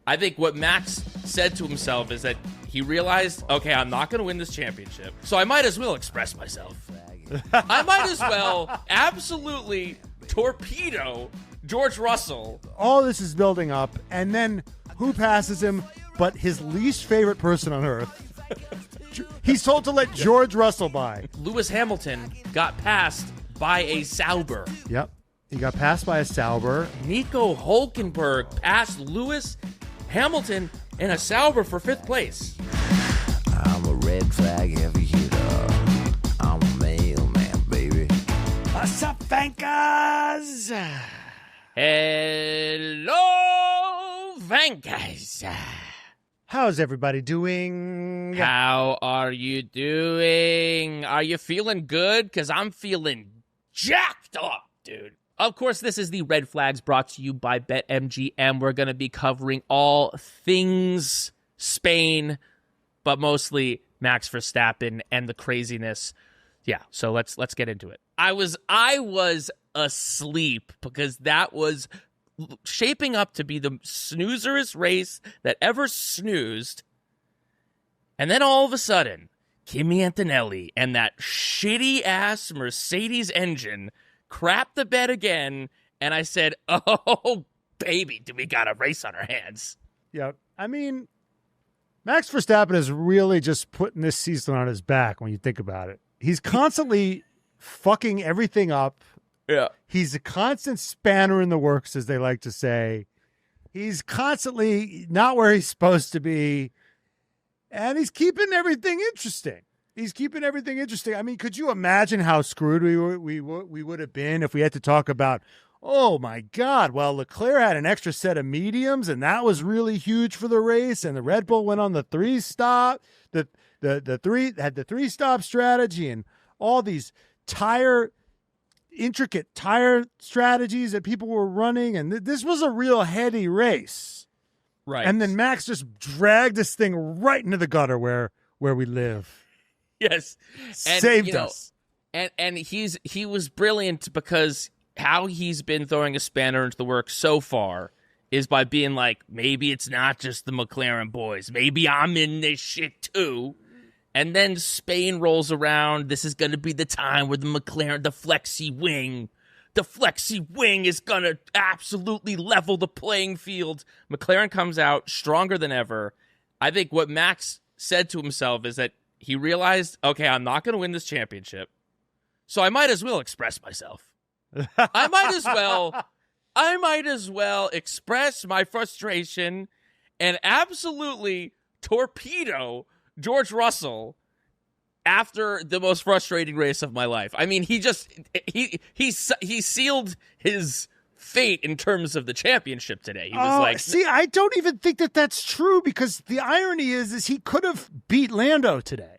I think what Max said to himself is that he realized, okay, I'm not going to win this championship, so I might as well express myself. I might as well absolutely torpedo George Russell. All this is building up, and then who passes him but his least favorite person on earth? He's told to let George Russell by. Lewis Hamilton got passed by a Sauber. Yep. He got passed by a Sauber. Nico Hülkenberg passed Lewis Hamilton in a Sauber for 5th place. I'm a red flag heavy hitter. I'm a mailman, baby. What's up, Vankers? Hello, Vankers. How's everybody doing? How are you doing? Are you feeling good? Because I'm feeling jacked up, dude. Of course, this is the Red Flags brought to you by BetMGM. We're going to be covering all things Spain, but mostly Max Verstappen and the craziness. Yeah, so let's get into it. I was asleep because that was shaping up to be the snoozerest race that ever snoozed. And then all of a sudden, Kimi Antonelli and that shitty-ass Mercedes engine crapped the bed again, and I said, oh, baby, do we got a race on our hands? Yeah, I mean, Max Verstappen is really just putting this season on his back when you think about it. He's constantly fucking everything up. Yeah. He's a constant spanner in the works, as they like to say. He's constantly not where he's supposed to be, and he's keeping everything interesting. I mean, could you imagine how screwed we would have been if we had to talk about, oh my God, well, Leclerc had an extra set of mediums, and that was really huge for the race, and the Red Bull went on the 3-stop, the 3-stop strategy, and all these intricate tire strategies that people were running, and this was a real heady race. Right. And then Max just dragged this thing right into the gutter where we live. Yes. And, saved us. And he was brilliant because how he's been throwing a spanner into the works so far is by being like, maybe it's not just the McLaren boys. Maybe I'm in this shit too. And then Spain rolls around. This is going to be the time where the McLaren, the flexi wing is going to absolutely level the playing field. McLaren comes out stronger than ever. I think what Max said to himself is that he realized, okay, I'm not going to win this championship, so I might as well express myself. I might as well express my frustration and absolutely torpedo George Russell after the most frustrating race of my life. I mean, he sealed his fate in terms of the championship today. He was like, see, I don't even think that that's true, because the irony is he could have beat Lando today.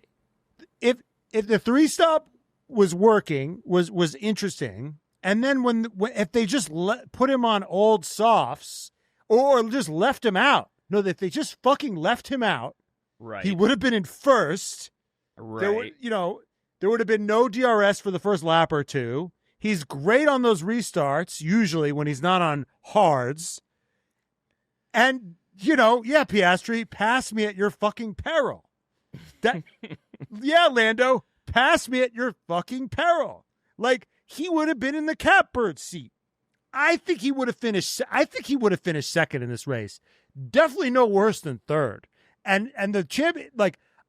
If the 3-stop was working, was interesting, and then if they just put him on old softs or just left him out. No, if they just fucking left him out, right, he would have been in first. Right. There would have been no DRS for the first lap or two. He's great on those restarts, usually when he's not on hards. And, Piastri, pass me at your fucking peril. Yeah, Lando, pass me at your fucking peril. Like, he would have been in the catbird seat. I think he would have finished second in this race. Definitely no worse than third. And the champion,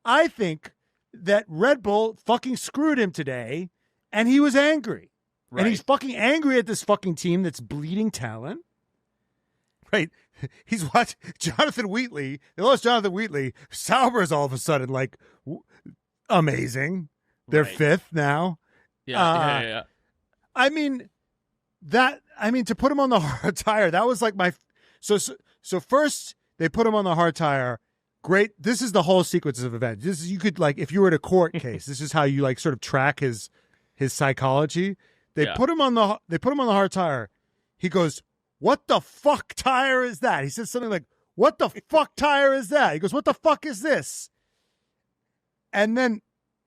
I think that Red Bull fucking screwed him today, and he was angry. Right. And he's fucking angry at this fucking team that's bleeding talent. Right. He's watching Jonathan Wheatley. They lost Jonathan Wheatley. Sauber is all of a sudden amazing. They're fifth now. Yeah. I mean, to put him on the hard tire, that was like so first they put him on the hard tire. Great. This is the whole sequence of events. This is, you could, if you were in a court case, this is how you sort of track his psychology. They put him on the hard tire. He goes, "What the fuck tire is that?" He says something like, "What the fuck tire is that?" He goes, "What the fuck is this?" And then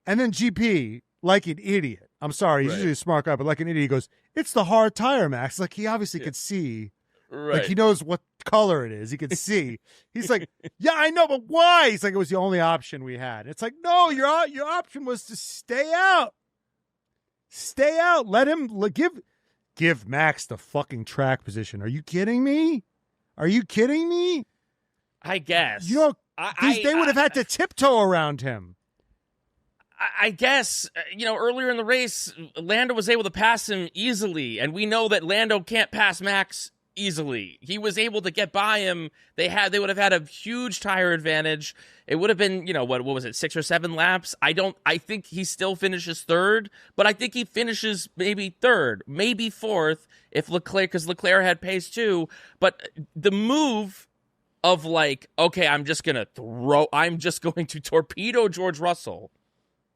GP, like an idiot. I'm sorry, he's usually a smart guy, but like an idiot, he goes, "It's the hard tire, Max." Like, he obviously could see. Right. Like, he knows what color it is. He could see. He's like, yeah, I know, but why? He's like, it was the only option we had. It's like, no, your option was to stay out. Stay out. Let him give Max the fucking track position. Are you kidding me? Are you kidding me? I guess. You know, they would have had to tiptoe around him. I guess, earlier in the race, Lando was able to pass him easily, and we know that Lando can't pass Max easily. He was able to get by him. They would have had a huge tire advantage. It would have been, what was it, 6 or 7 laps? I think he still finishes third, but I think he finishes maybe third, maybe fourth if because Leclerc had pace too. But the move of okay, I'm just going to torpedo George Russell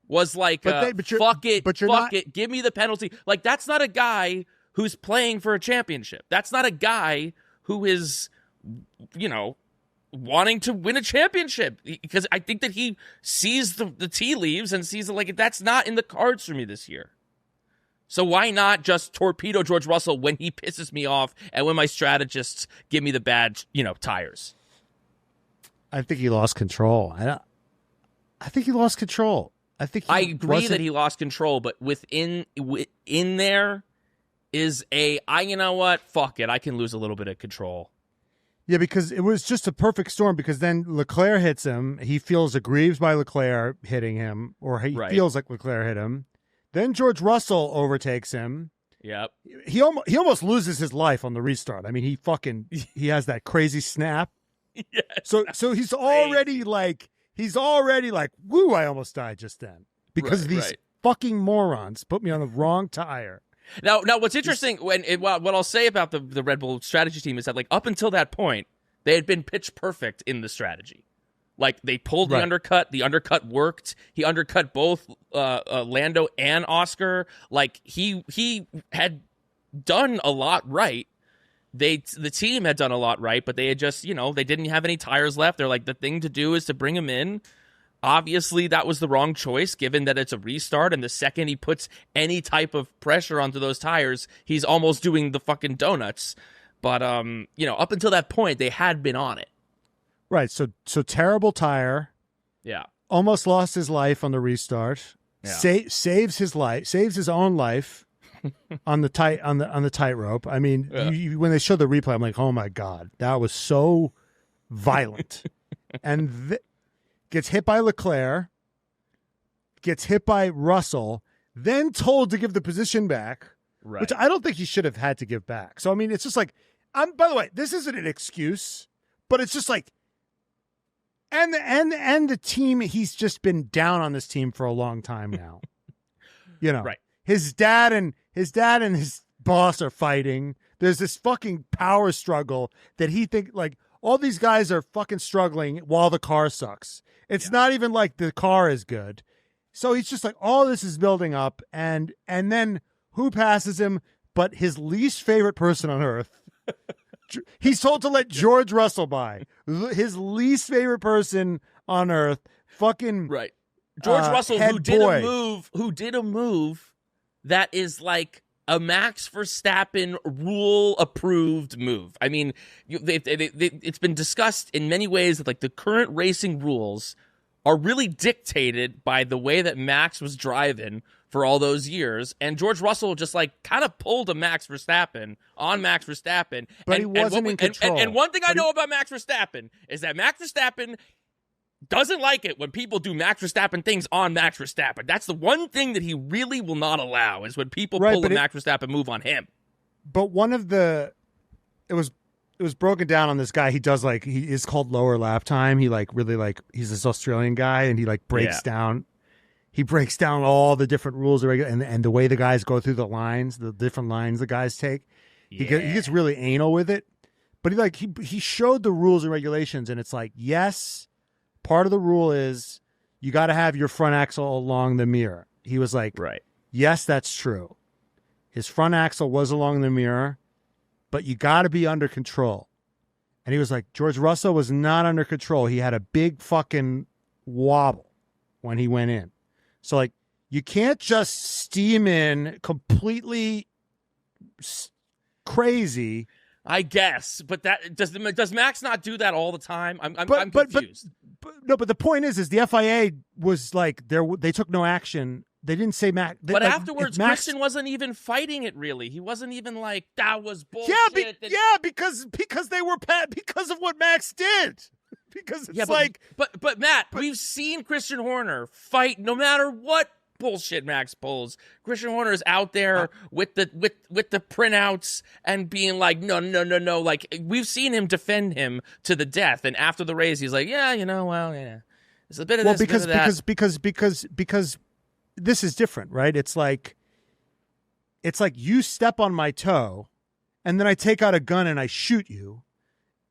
was like, fuck it, give me the penalty. Like, that's not a guy who's playing for a championship. That's not a guy who is, wanting to win a championship. Because I think that he sees the tea leaves and sees that's not in the cards for me this year. So why not just torpedo George Russell when he pisses me off and when my strategists give me the bad, tires? I think he lost control. I think he lost control. I agree that he lost control, but within there is you know what? Fuck it. I can lose a little bit of control. Yeah, because it was just a perfect storm, because then Leclerc hits him. He feels aggrieved by Leclerc hitting him, or he feels like Leclerc hit him. Then George Russell overtakes him. Yep. He almost loses his life on the restart. I mean, he has that crazy snap. Yes. So he's already woo, I almost died just then because these fucking morons put me on the wrong tire. Now, what's interesting, what I'll say about the Red Bull strategy team is that, up until that point, they had been pitch perfect in the strategy. They pulled the undercut. The undercut worked. He undercut both Lando and Oscar. He had done a lot right. The team had done a lot right, but they had just, they didn't have any tires left. They're the thing to do is to bring him in. Obviously, that was the wrong choice, given that it's a restart, and the second he puts any type of pressure onto those tires, he's almost doing the fucking donuts. But, up until that point, they had been on it. Right, so terrible tire. Yeah. Almost lost his life on the restart. Yeah. Saves his own life on the tightrope. I mean, when they showed the replay, I'm like, oh my God, that was so violent. And gets hit by Leclerc, gets hit by Russell, then told to give the position back, which I don't think he should have had to give back. So, I mean, it's just by the way, this isn't an excuse, but it's just and the team, he's just been down on this team for a long time now. Right. His dad and his boss are fighting. There's this fucking power struggle that he all these guys are fucking struggling while the car sucks. It's not even like the car is good. So he's just all this is building up, and then who passes him but his least favorite person on earth? He's told to let George Russell by. His least favorite person on earth. Fucking right. George Russell, who did a move that is a Max Verstappen rule-approved move. I mean, it's been discussed in many ways that the current racing rules are really dictated by the way that Max was driving for all those years, and George Russell just kind of pulled a Max Verstappen on Max Verstappen. But he wasn't in control. And one thing I know about Max Verstappen is that Max Verstappen doesn't like it when people do Max Verstappen things on Max Verstappen. That's the one thing that he really will not allow, is when people pull a Max Verstappen move on him. But it was broken down on this guy. He does he is called lower lap time. He really he's this Australian guy, and he breaks down. He breaks down all the different rules and the way the guys go through the lines, the different lines the guys take. He gets really anal with it. But he showed the rules and regulations, and it's yes. Part of the rule is you got to have your front axle along the mirror. He was yes, that's true. His front axle was along the mirror, but you got to be under control. And he was George Russell was not under control. He had a big fucking wobble when he went in. So you can't just steam in completely crazy I guess, but that does Max not do that all the time? I'm confused. But the point is the FIA was like they took no action. They didn't say Max. But afterwards, Christian wasn't even fighting it. Really, he wasn't even like that was bullshit. Because they were because of what Max did. Because it's but Matt, we've seen Christian Horner fight no matter what bullshit Max pulls. Christian Horner is out there with the printouts and being like, no. Like, we've seen him defend him to the death, and after the race, he's like, yeah, there's a bit of this, because this is different, right? It's like you step on my toe, and then I take out a gun and I shoot you.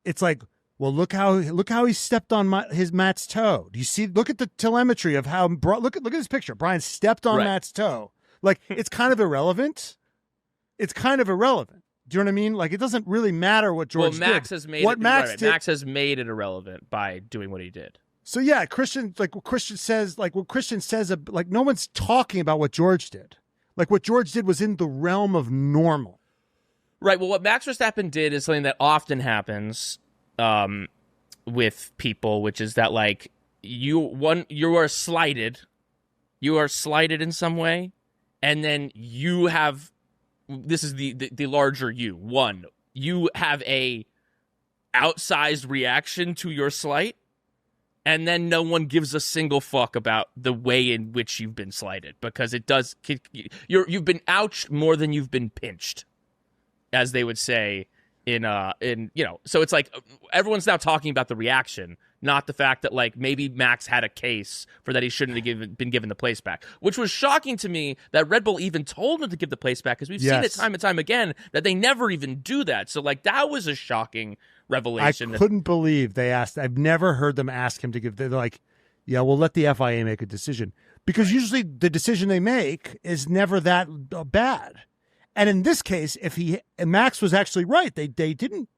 It's like, well, look how he stepped on Matt's toe. Do you see? Look at the telemetry of how. Look at this picture. Brian stepped on Matt's toe. Like, it's kind of irrelevant. Do you know what I mean? Like, it doesn't really matter what George did. Max has made Max has made it irrelevant by doing what he did. So yeah, Christian says, no one's talking about what George did. Like, what George did was in the realm of normal. Right. Well, what Max Verstappen did is something that often happens with people, which is that, like, you are slighted in some way, and then you have, this is the larger you have a outsized reaction to your slight, and then no one gives a single fuck about the way in which you've been slighted, because you've been ouched more than you've been pinched, as they would say. So it's like everyone's now talking about the reaction, not the fact that, like, maybe Max had a case for that he shouldn't have been given the place back, which was shocking to me that Red Bull even told him to give the place back, because we've seen it time and time again that they never even do that. So, like, that was a shocking revelation. I couldn't believe they asked. I've never heard them ask him to give. They're like, yeah, we'll let the FIA make a decision, because usually the decision they make is never that bad. And in this case, Max was actually right. They didn't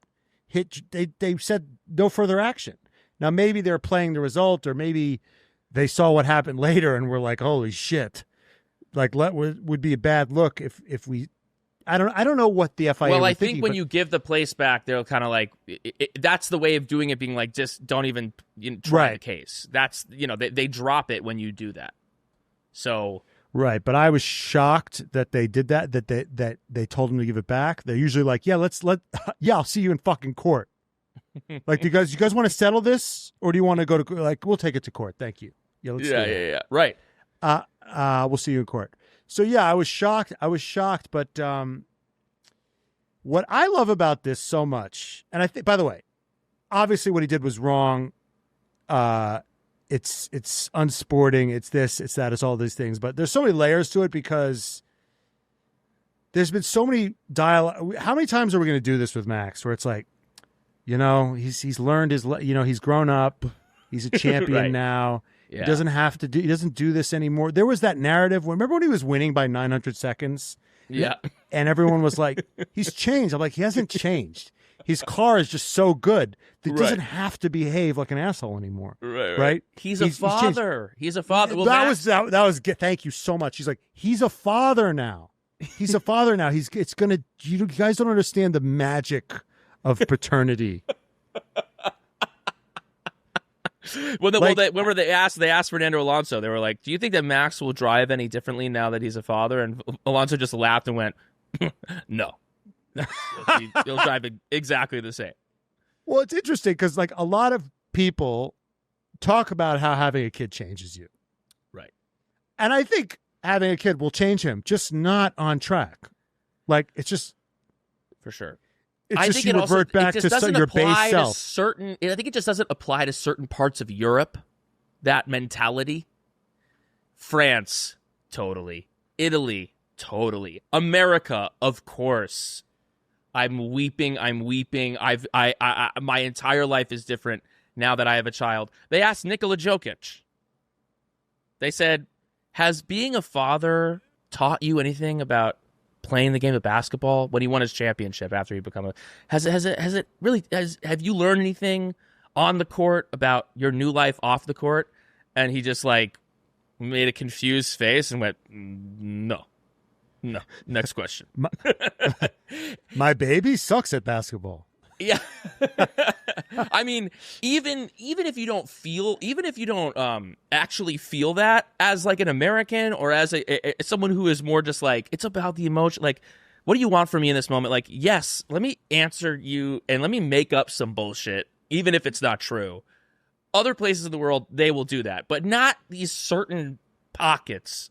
hit. They said no further action. Now, maybe they're playing the result, or maybe they saw what happened later and were like, "Holy shit!" Like, would be a bad look if we. I don't know what the FIA. Well, I think when you give the place back, they're kind of like, that's the way of doing it, being like, just don't even try the case. That's they drop it when you do that. So. Right, but I was shocked that they did that. That they told him to give it back. They're usually like, I'll see you in fucking court. Like, you guys want to settle this, or do you want to go to, like, we'll take it to court. Thank you. Yeah. Right. We'll see you in court. So yeah, I was shocked. But what I love about this so much, and I think, by the way, obviously what he did was wrong. It's unsporting, it's this, it's that, it's all these things. But there's so many layers to it, because there's been so many dialogue. How many times are we going to do this with Max, where it's like, he's learned he's grown up, he's a champion now. Yeah. He doesn't do this anymore. There was that narrative. Remember when he was winning by 900 seconds? Yeah. And everyone was like, he's changed. I'm like, he hasn't changed. His car is just so good that he doesn't have to behave like an asshole anymore. Right? He's a father. He's a father. Well, that was. Thank you so much. He's like, he's a father now. He's a father now. It's gonna. You guys don't understand the magic of paternity. Remember they asked Fernando Alonso. They were like, "Do you think that Max will drive any differently now that he's a father?" And Alonso just laughed and went, "No." He'll drive it exactly the same. Well, it's interesting because, like, a lot of people talk about how having a kid changes you. Right. And I think having a kid will change him, just not on track. Like, it's just. For sure. It's just you revert back to your base self. I think it just doesn't apply to certain parts of Europe, that mentality. France, totally. Italy, totally. America, of course. I'm weeping. My entire life is different now that I have a child. They asked Nikola Jokic. They said, has being a father taught you anything about playing the game of basketball? When he won his championship after he became have you learned anything on the court about your new life off the court? And he just, like, made a confused face and went, no. No. Next question. My baby sucks at basketball. Yeah. I mean, even if you don't actually feel that as like an American or as someone who is more just like, it's about the emotion. Like, what do you want from me in this moment? Like, yes, let me answer you and let me make up some bullshit, even if it's not true. Other places in the world, they will do that, but not these certain pockets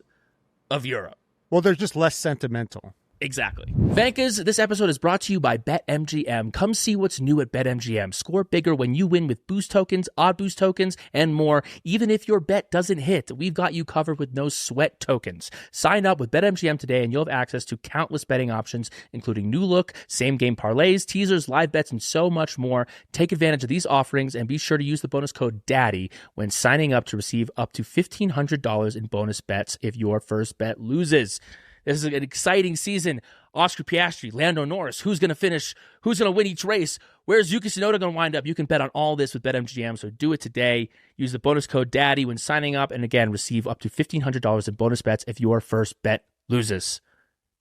of Europe. Well, they're just less sentimental. Exactly. Vankas, this episode is brought to you by BetMGM. Come see what's new at BetMGM. Score bigger when you win with boost tokens, odd boost tokens, and more. Even if your bet doesn't hit, we've got you covered with no sweat tokens. Sign up with BetMGM today and you'll have access to countless betting options, including new look, same game parlays, teasers, live bets, and so much more. Take advantage of these offerings and be sure to use the bonus code DADDY when signing up to receive up to $1,500 in bonus bets if your first bet loses. This is an exciting season. Oscar Piastri, Lando Norris, who's going to finish? Who's going to win each race? Where's Yuki Tsunoda going to wind up? You can bet on all this with BetMGM, so do it today. Use the bonus code DADDY when signing up, and again, receive up to $1,500 in bonus bets if your first bet loses.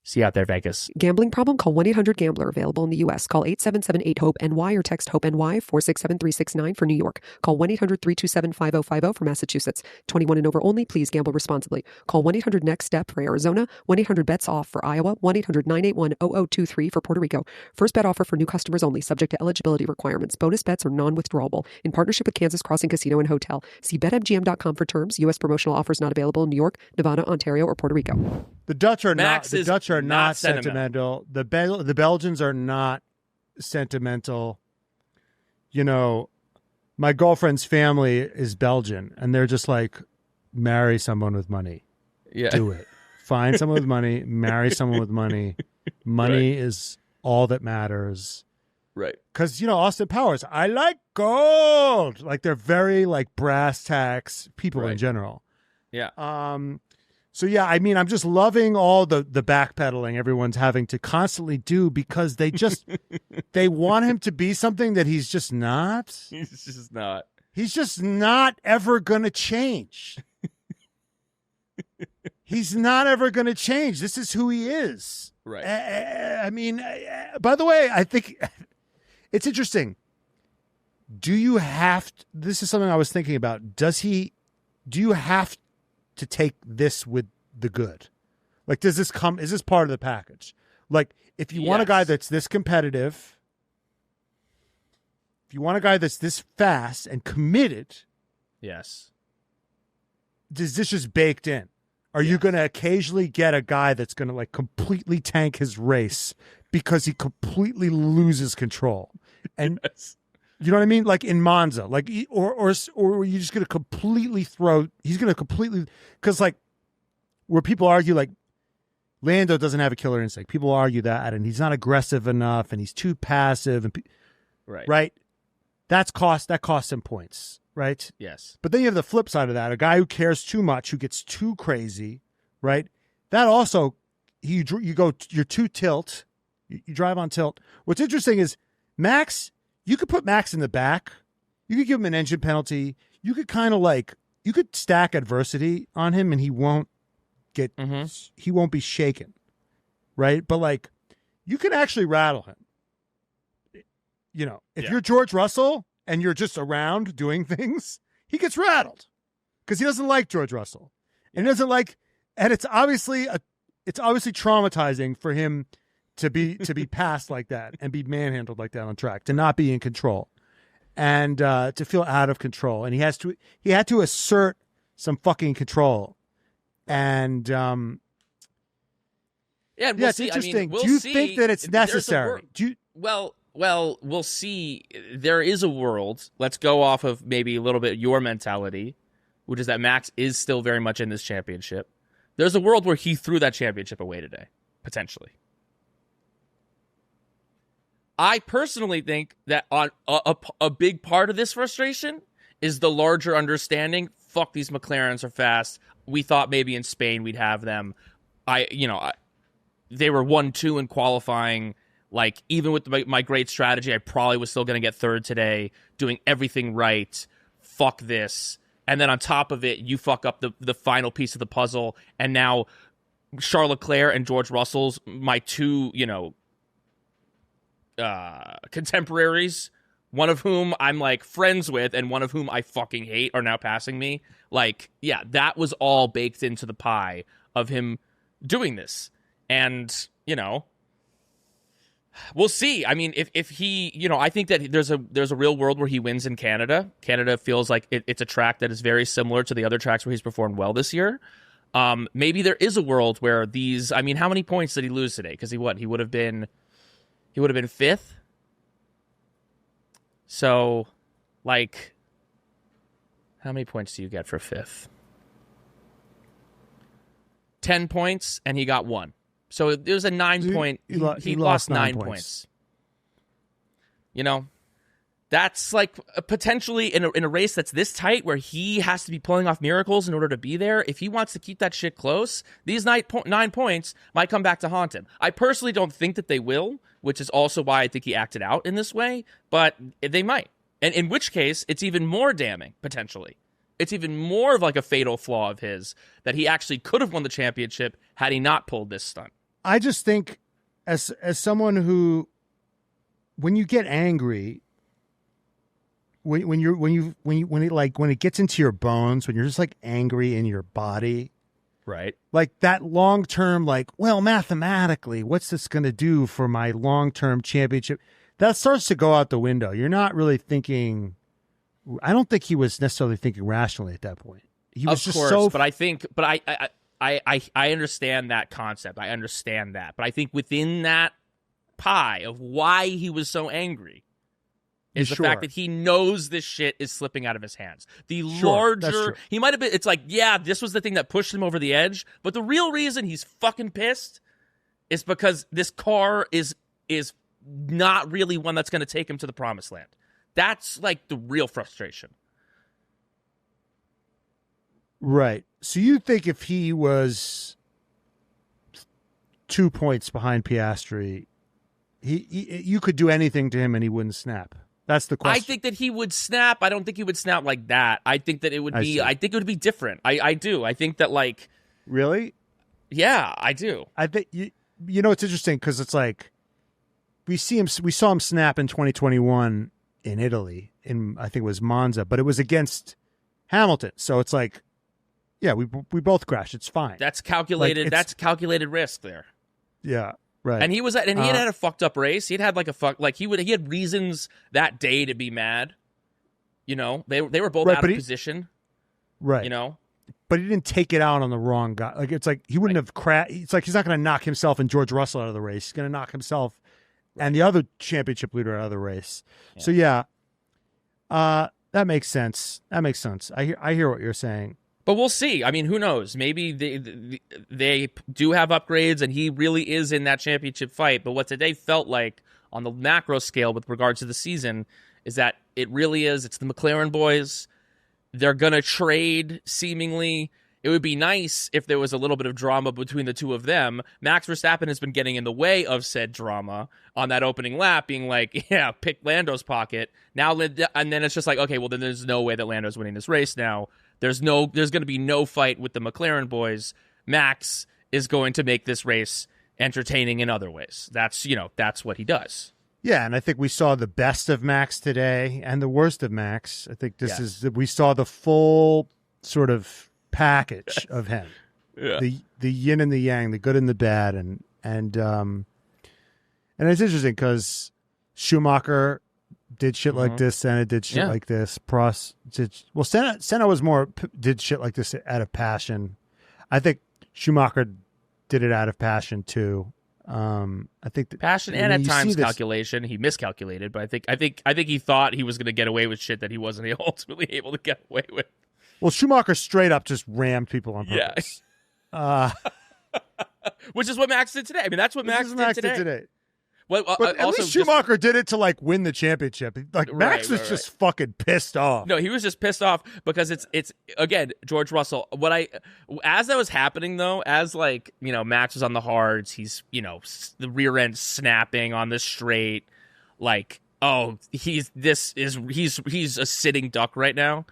See you out there, Vegas. Gambling problem? Call 1-800-GAMBLER. Available in the U.S. Call 877-8-HOPE-NY or text HOPE-NY 467-369 for New York. Call 1-800-327-5050 for Massachusetts. 21 and over only. Please gamble responsibly. Call 1-800-NEXT-STEP for Arizona. 1-800-BETS-OFF for Iowa. 1-800-981-0023 for Puerto Rico. First bet offer for new customers only. Subject to eligibility requirements. Bonus bets are non-withdrawable. In partnership with Kansas Crossing Casino and Hotel. See BetMGM.com for terms. U.S. promotional offers not available in New York, Nevada, Ontario, or Puerto Rico. The Dutch are Max not. The Dutch are not sentimental. The Belgians are not sentimental. You know, my girlfriend's family is Belgian, and they're just like, marry someone with money. Yeah, do it. Find someone with money. Marry someone with money. Money is all that matters. Right. Because Austin Powers, I like gold. Like they're very like brass tacks people in general. Yeah. So, yeah, I mean, I'm just loving all the backpedaling everyone's having to constantly do because they just they want him to be something that he's just not. He's just not. He's just not ever going to change. He's not ever going to change. This is who he is. Right. I mean, by the way, I think it's interesting. Do you have to, this is something I was thinking about. Do you have to take this with the good? Like, is this part of the package? Like, if you want a guy that's this competitive, if you want a guy that's this fast and committed, yes, is this just baked in? Are you going to occasionally get a guy that's going to like completely tank his race because he completely loses control? And you know what I mean? Like in Monza, like, or you're just going to completely because like where people argue like Lando doesn't have a killer instinct. People argue that, and he's not aggressive enough, and he's too passive, and right. That costs him points, right? Yes. But then you have the flip side of that: a guy who cares too much, who gets too crazy, right? That also, you're too tilt. You drive on tilt. What's interesting is Max. You could put Max in the back. You could give him an engine penalty. You could you could stack adversity on him, and he won't he won't be shaken, right? But like, you can actually rattle him. If you're George Russell and you're just around doing things, he gets rattled because he doesn't like George Russell, and he doesn't like, and it's obviously traumatizing for him to be passed like that and be manhandled like that on track, to not be in control and to feel out of control. And he had to assert some fucking control. And we'll it's see. interesting. I mean, Do you think that it's necessary? Well, we'll see. There is a world. Let's go off of maybe a little bit your mentality, which is that Max is still very much in this championship. There's a world where he threw that championship away today, potentially. I personally think that on a big part of this frustration is the larger understanding. Fuck, these McLarens are fast. We thought maybe in Spain we'd have them. They were 1-2 in qualifying. Like, even with my great strategy, I probably was still going to get third today, doing everything right. Fuck this. And then on top of it, you fuck up the final piece of the puzzle, and now Charles Leclerc and George Russell's my two, contemporaries, one of whom I'm like friends with and one of whom I fucking hate, are now passing me. Like, yeah, that was all baked into the pie of him doing this. And, we'll see. I mean, if he, I think that there's a real world where he wins in Canada. Canada feels like it's a track that is very similar to the other tracks where he's performed well this year. Maybe there is a world where these, I mean, how many points did he lose today? Because he would have been fifth. So, like, how many points do you get for fifth? 10 points, and he got 1. So it was a 9-point. He lost 9 points. That's like potentially in a race that's this tight where he has to be pulling off miracles in order to be there. If he wants to keep that shit close, these 9 points might come back to haunt him. I personally don't think that they will, which is also why I think he acted out in this way, but they might. And in which case, it's even more damning, potentially. It's even more of like a fatal flaw of his that he actually could have won the championship had he not pulled this stunt. I just think as someone who, when you get angry, when it gets into your bones, when you're just like angry in your body, right? Like that long term, like, well, mathematically, what's this going to do for my long term championship? That starts to go out the window. You're not really thinking. I don't think he was necessarily thinking rationally at that point. He was of course, but I understand that concept. I understand that, but I think within that pie of why he was so angry is the fact that he knows this shit is slipping out of his hands. The larger he might have been, it's like, yeah, this was the thing that pushed him over the edge, but the real reason he's fucking pissed is because this car is not really one that's going to take him to the promised land. That's like the real frustration. Right. So you think if he was 2 points behind Piastri, you could do anything to him and he wouldn't snap? That's the question. I think that he would snap. I don't think he would snap like that. I think that it would be. I think it would be different. I do. I think that like. Really? Yeah, I do. I think it's interesting because it's like we saw him snap in 2021 in Italy I think it was Monza, but it was against Hamilton. So it's like, yeah, we both crashed. It's fine. That's calculated. Like, that's calculated risk there. Yeah. Right. And he had a fucked up race. He had like he had reasons that day to be mad. They were both out of position. Right. But he didn't take it out on the wrong guy. Like it's like he wouldn't have crashed. It's like he's not going to knock himself and George Russell out of the race. He's going to knock himself and the other championship leader out of the race. Yeah. So yeah, that makes sense. I hear what you're saying. But we'll see. I mean, who knows? Maybe they do have upgrades, and he really is in that championship fight. But what today felt like on the macro scale with regards to the season is that it really is. It's the McLaren boys. They're going to trade, seemingly. It would be nice if there was a little bit of drama between the two of them. Max Verstappen has been getting in the way of said drama on that opening lap, being like, yeah, pick Lando's pocket. Now, and then it's just like, okay, well, then there's no way that Lando's winning this race now. There's going to be no fight with the McLaren boys. Max is going to make this race entertaining in other ways. That's what he does. Yeah, and I think we saw the best of Max today and the worst of Max. I think we saw the full sort of package of him. Yeah. The yin and the yang, the good and the bad, and it's interesting because Schumacher did shit like this. Senna did shit like this. Prost did. Well, Senna was did shit like this out of passion. I think Schumacher did it out of passion too. I think passion and at times calculation. He miscalculated, but I think he thought he was going to get away with shit that he wasn't ultimately able to get away with. Well, Schumacher straight up just rammed people on purpose. Yeah. Which is what Max did today. I mean, that's what Max did today. Well, but at least Schumacher did it to like win the championship. Like Max was just fucking pissed off. No, he was just pissed off because it's again George Russell. As that was happening though, as like Max was on the hards, he's the rear end snapping on the straight, like he's a sitting duck right now.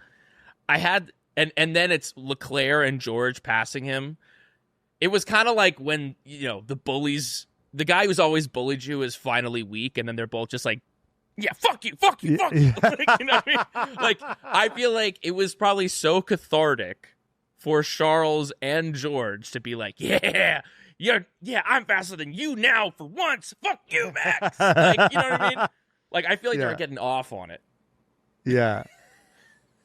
And then it's Leclerc and George passing him. It was kind of like when, the bullies, the guy who's always bullied you is finally weak, and then they're both just like, yeah, fuck you, fuck you, fuck you. Like, you know what I mean? Like, I feel like it was probably so cathartic for Charles and George to be like, yeah, I'm faster than you now for once. Fuck you, Max. Like, you know what I mean? Like, I feel like they were getting off on it. Yeah.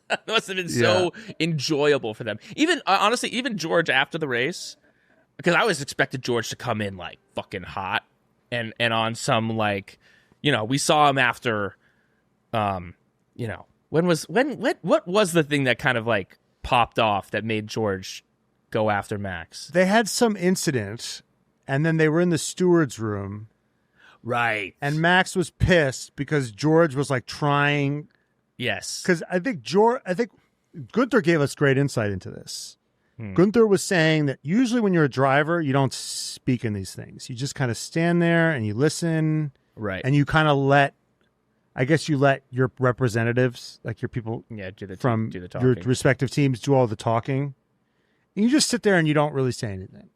That must have been so enjoyable for them. Even, honestly, even George after the race, because I always expected George to come in, like, fucking hot and on some, like, we saw him after, what was the thing that kind of, like, popped off that made George go after Max? They had some incident, and then they were in the steward's room. Right. And Max was pissed because George was, like, trying. Yes. Because I think Gunther gave us great insight into this. Gunther was saying that usually when you're a driver, you don't speak in these things. You just kind of stand there and you listen. Right. And you kind of let your representatives, like your people from do the talking. Your respective teams, do all the talking. And you just sit there and you don't really say anything.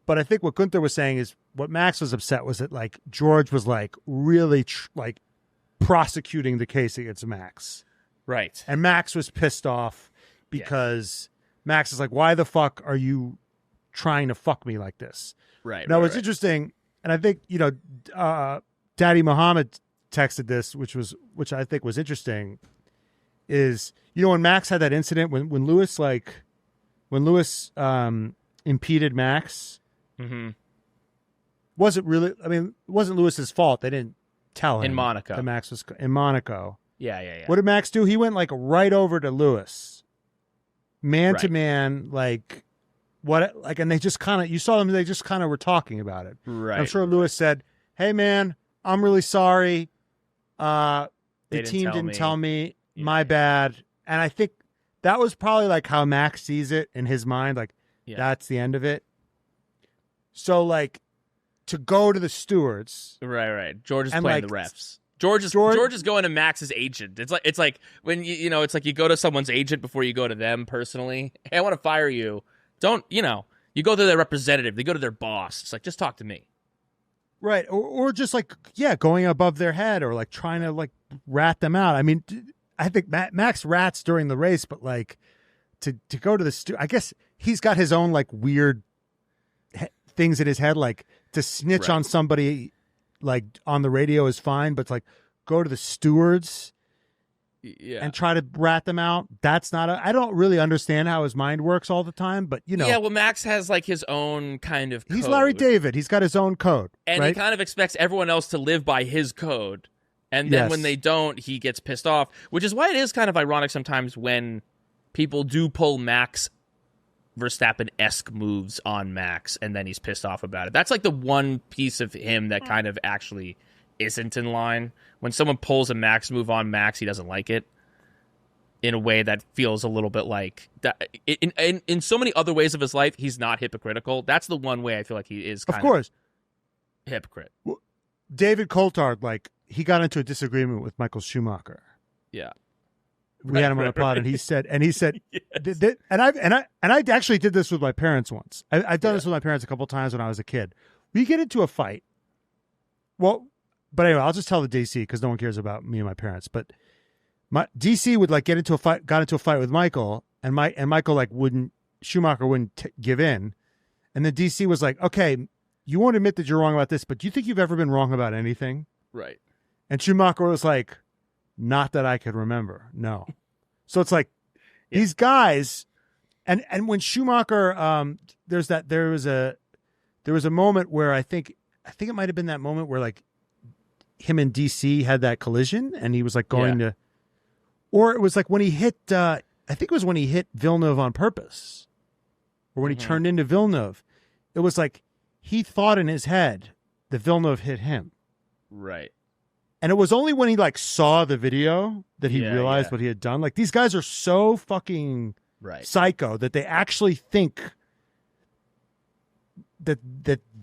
But I think what Gunther was saying is what Max was upset was that, like, George was, like, really prosecuting the case against Max. Right. And Max was pissed off because Max is like, why the fuck are you trying to fuck me like this? Right. Now, what's interesting, and I think, Daddy Muhammad texted this, which I think was interesting, is, when Max had that incident, when Lewis impeded Max, wasn't Lewis's fault. They didn't tell him in Monaco that Max was in Monaco. Yeah. What did Max do? He went, like, right over to Lewis, man to man, like, what, like, and they just kind of, you saw them, they just kind of were talking about it. Right. I'm sure Lewis said, "Hey, man, I'm really sorry. The team didn't tell me. My bad." And I think that was probably, like, how Max sees it in his mind. Like, that's the end of it. So, like, to go to the stewards. Right. George is playing, like, the refs. George is going to Max's agent. It's like when it's like you go to someone's agent before you go to them personally. Hey, I want to fire you. Don't, you go to their representative. They go to their boss. It's like, just talk to me. Right. Or just, like, going above their head, or, like, trying to, like, rat them out. I mean, I think Max rats during the race, but, like, to go to the I guess he's got his own, like, weird things in his head, like, to snitch on somebody, like, on the radio is fine, but, like, go to the stewards and try to rat them out. That's not I don't really understand how his mind works all the time, but, Yeah, well, Max has, like, his own kind of code. He's Larry David. He's got his own code. And right? he kind of expects everyone else to live by his code. And then when they don't, he gets pissed off, which is why it is kind of ironic sometimes when people do pull Max Verstappen-esque moves on Max, and then he's pissed off about it. That's, like, the one piece of him that kind of actually isn't in line. When someone pulls a Max move on Max, he doesn't like it in a way that feels a little bit like that. In so many other ways of his life, he's not hypocritical. That's the one way I feel like he is kind of hypocrite. Well, David Coulthard, like, he got into a disagreement with Michael Schumacher. Yeah. We had him on the pod, and he said, yes. and I actually did this with my parents once. I've done this with my parents a couple times when I was a kid. We get into a fight. Well, but anyway, I'll just tell the DC because no one cares about me and my parents. But my DC would, like, got into a fight with Michael, and Michael, like, Schumacher wouldn't give in, and then DC was like, "Okay, you won't admit that you're wrong about this, but do you think you've ever been wrong about anything?" Right. And Schumacher was like, "Not that I could remember, no." So it's like these guys, and when Schumacher, there was a moment where I think it might have been that moment where, like, him and DC had that collision, and he was, like, going to, or it was like when he hit, I think it was when he hit Villeneuve on purpose, or when he turned into Villeneuve. It was like he thought in his head that Villeneuve hit him. Right. And it was only when he, like, saw the video that he realized what he had done. Like, these guys are so fucking psycho that they actually think that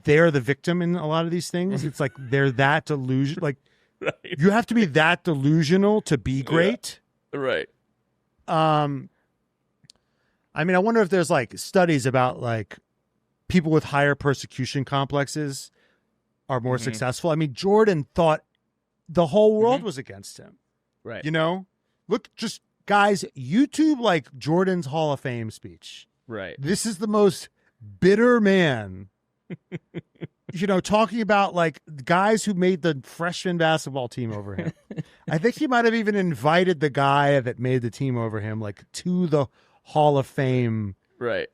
they're the victim in a lot of these things. It's like they're that delusional. Like, you have to be that delusional to be great. Yeah. Right. I mean, I wonder if there's, like, studies about, like, people with higher persecution complexes are more successful. I mean, Jordan thought the whole world was against him. Right. You know, look, just guys, YouTube like Jordan's Hall of Fame speech. Right. This is the most bitter man, you know, talking about like guys who made the freshman basketball team over him. I think he might have even invited the guy that made the team over him, like to the Hall of Fame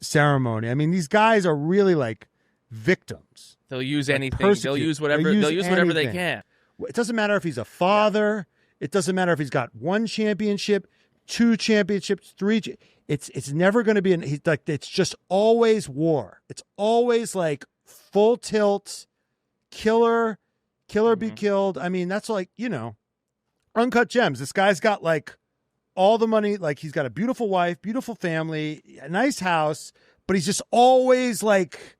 ceremony. I mean, these guys are really like victims. They'll use anything. They'll use whatever. They'll use whatever they can. It doesn't matter if he's a father. It doesn't matter if he's got 1 championship, 2 championships, 3. It's never going to be he's like, it's just always war. It's always like full tilt, killer be killed. I mean, that's like, you know, uncut gems. This guy's got like all the money. Like he's got a beautiful wife, beautiful family, a nice house, but he's just always like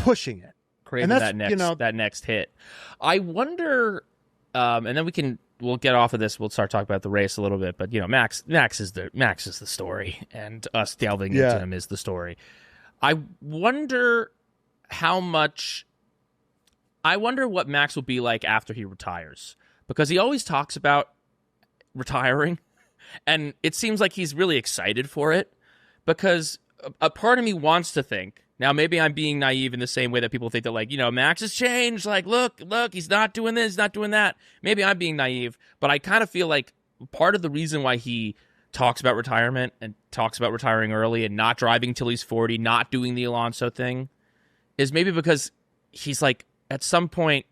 pushing it. Craving that next hit. I wonder, and then we'll get off of this. We'll start talking about the race a little bit, but you know, Max is the story, and us delving into him is the story. I wonder what Max will be like after he retires, because he always talks about retiring, and it seems like he's really excited for it, because a part of me wants to think, now maybe I'm being naive in the same way that people think that, like, you know, Max has changed, like, look, he's not doing this, he's not doing that. Maybe I'm being naive, but I kind of feel like part of the reason why he talks about retirement and talks about retiring early and not driving till he's 40, not doing the Alonso thing, is maybe because he's like, at some point,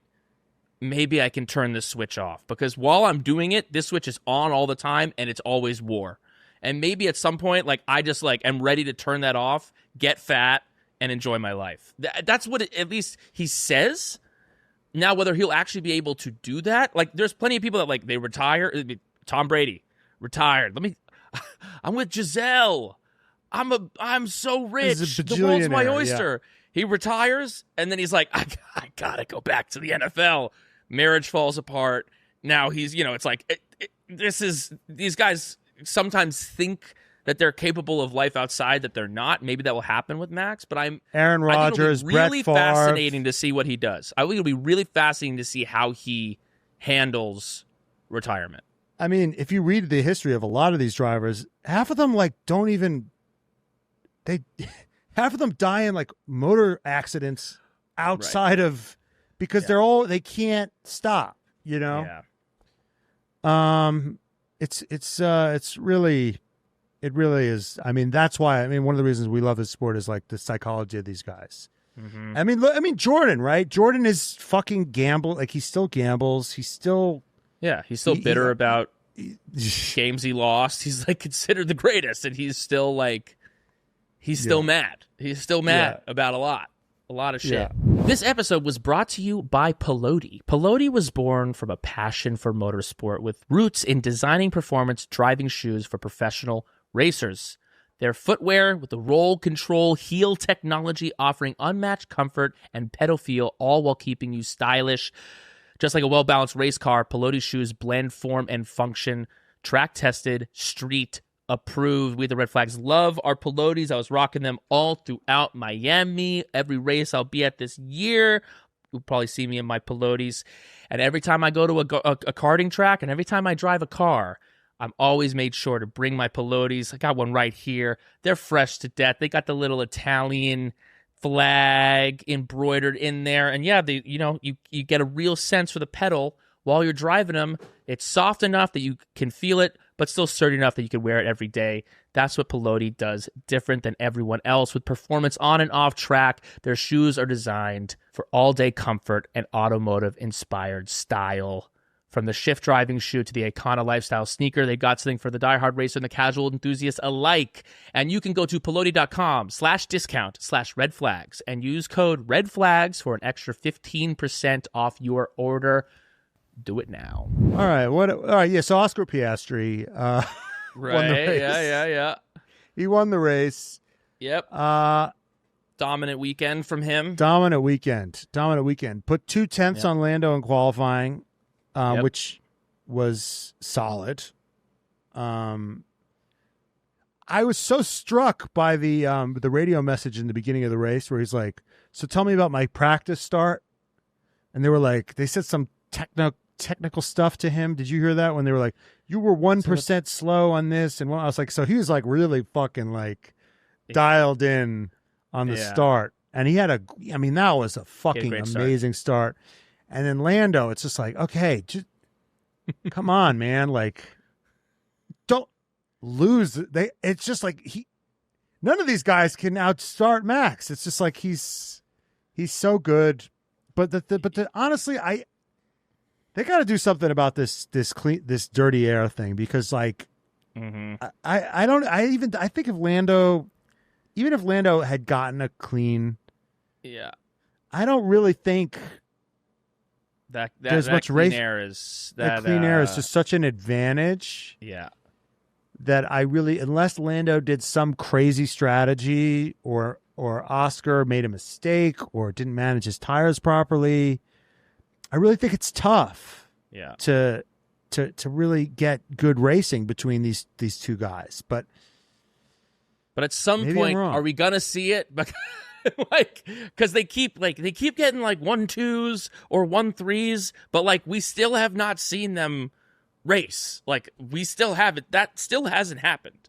maybe I can turn this switch off, because while I'm doing it, this switch is on all the time and it's always war. And maybe at some point, like, I just like am ready to turn that off, get fat, and enjoy my life. That's what at least he says. Now, whether he'll actually be able to do that, like, there's plenty of people that, like, they retire. Tom Brady retired. I'm with Giselle. I'm so rich. The world's my oyster. Yeah. He retires, and then he's like, I gotta go back to the NFL. Marriage falls apart. Now he's, you know, it's like these guys sometimes think that they're capable of life outside, that they're not. Maybe that will happen with Max, but Aaron Rodgers, really Brett Favre. Fascinating to see what he does. I think it'll be really fascinating to see how he handles retirement. I mean, if you read the history of a lot of these drivers, half of them like half of them die in like motor accidents outside of, because they can't stop, you know? Yeah. It really is. I mean, that's why. I mean, one of the reasons we love this sport is like the psychology of these guys. Mm-hmm. I mean, Jordan, right? Jordan is fucking gamble. Like, he still gambles. He's still bitter about games he lost. He's like considered the greatest, and he's still like, still mad. He's still mad about a lot of shit. Yeah. This episode was brought to you by Peloti. Peloti was born from a passion for motorsport with roots in designing performance driving shoes for professional racers. Their footwear with the roll control heel technology offering unmatched comfort and pedal feel, all while keeping you stylish. Just like a well-balanced race car, Peloti shoes blend form and function. Track tested, street approved. We the Red Flags love our Pelotis. I was rocking them all throughout Miami. Every race I'll be at this year, you'll probably see me in my Pelotis. And every time I go to a karting track and every time I drive a car, I'm always made sure to bring my Pelotis. I got one right here. They're fresh to death. They got the little Italian flag embroidered in there. And yeah, you get a real sense for the pedal while you're driving them. It's soft enough that you can feel it, but still sturdy enough that you can wear it every day. That's what Peloti does different than everyone else. With performance on and off track, their shoes are designed for all-day comfort and automotive-inspired style. From the shift driving shoe to the Icona lifestyle sneaker, they got something for the diehard racer and the casual enthusiast alike. And you can go to peloti.com/discount/redflags and use code REDFLAGS for an extra 15% off your order. Do it now. All right. Yeah. So Oscar Piastri won the race. Yeah. He won the race. Yep. Dominant weekend from him. Dominant weekend. Put 0.2 on Lando in qualifying, which was solid. I I was so struck by the radio message in the beginning of the race where he's like, "So tell me about my practice start," and they said some technical stuff to him. Did you hear that when they were like, "You were 1% slow on this," and I was like, so he was like really fucking like dialed in on the start, and he had that was a fucking amazing start. And then Lando, it's just like, okay, just come on, man, like don't lose. It's just like none of these guys can outstart Max. It's just like he's so good, but honestly, they got to do something about this dirty air thing because like I think if Lando had gotten a clean, I don't really think there's much clean air is that clean air is just such an advantage. Yeah. That unless Lando did some crazy strategy or Oscar made a mistake or didn't manage his tires properly, I really think it's tough. Yeah. To really get good racing between these two guys, but at some point, are we gonna see it? Because they keep getting like 1-2s or 1-3s, but like we still have not seen them race. Like we still haven't. That still hasn't happened,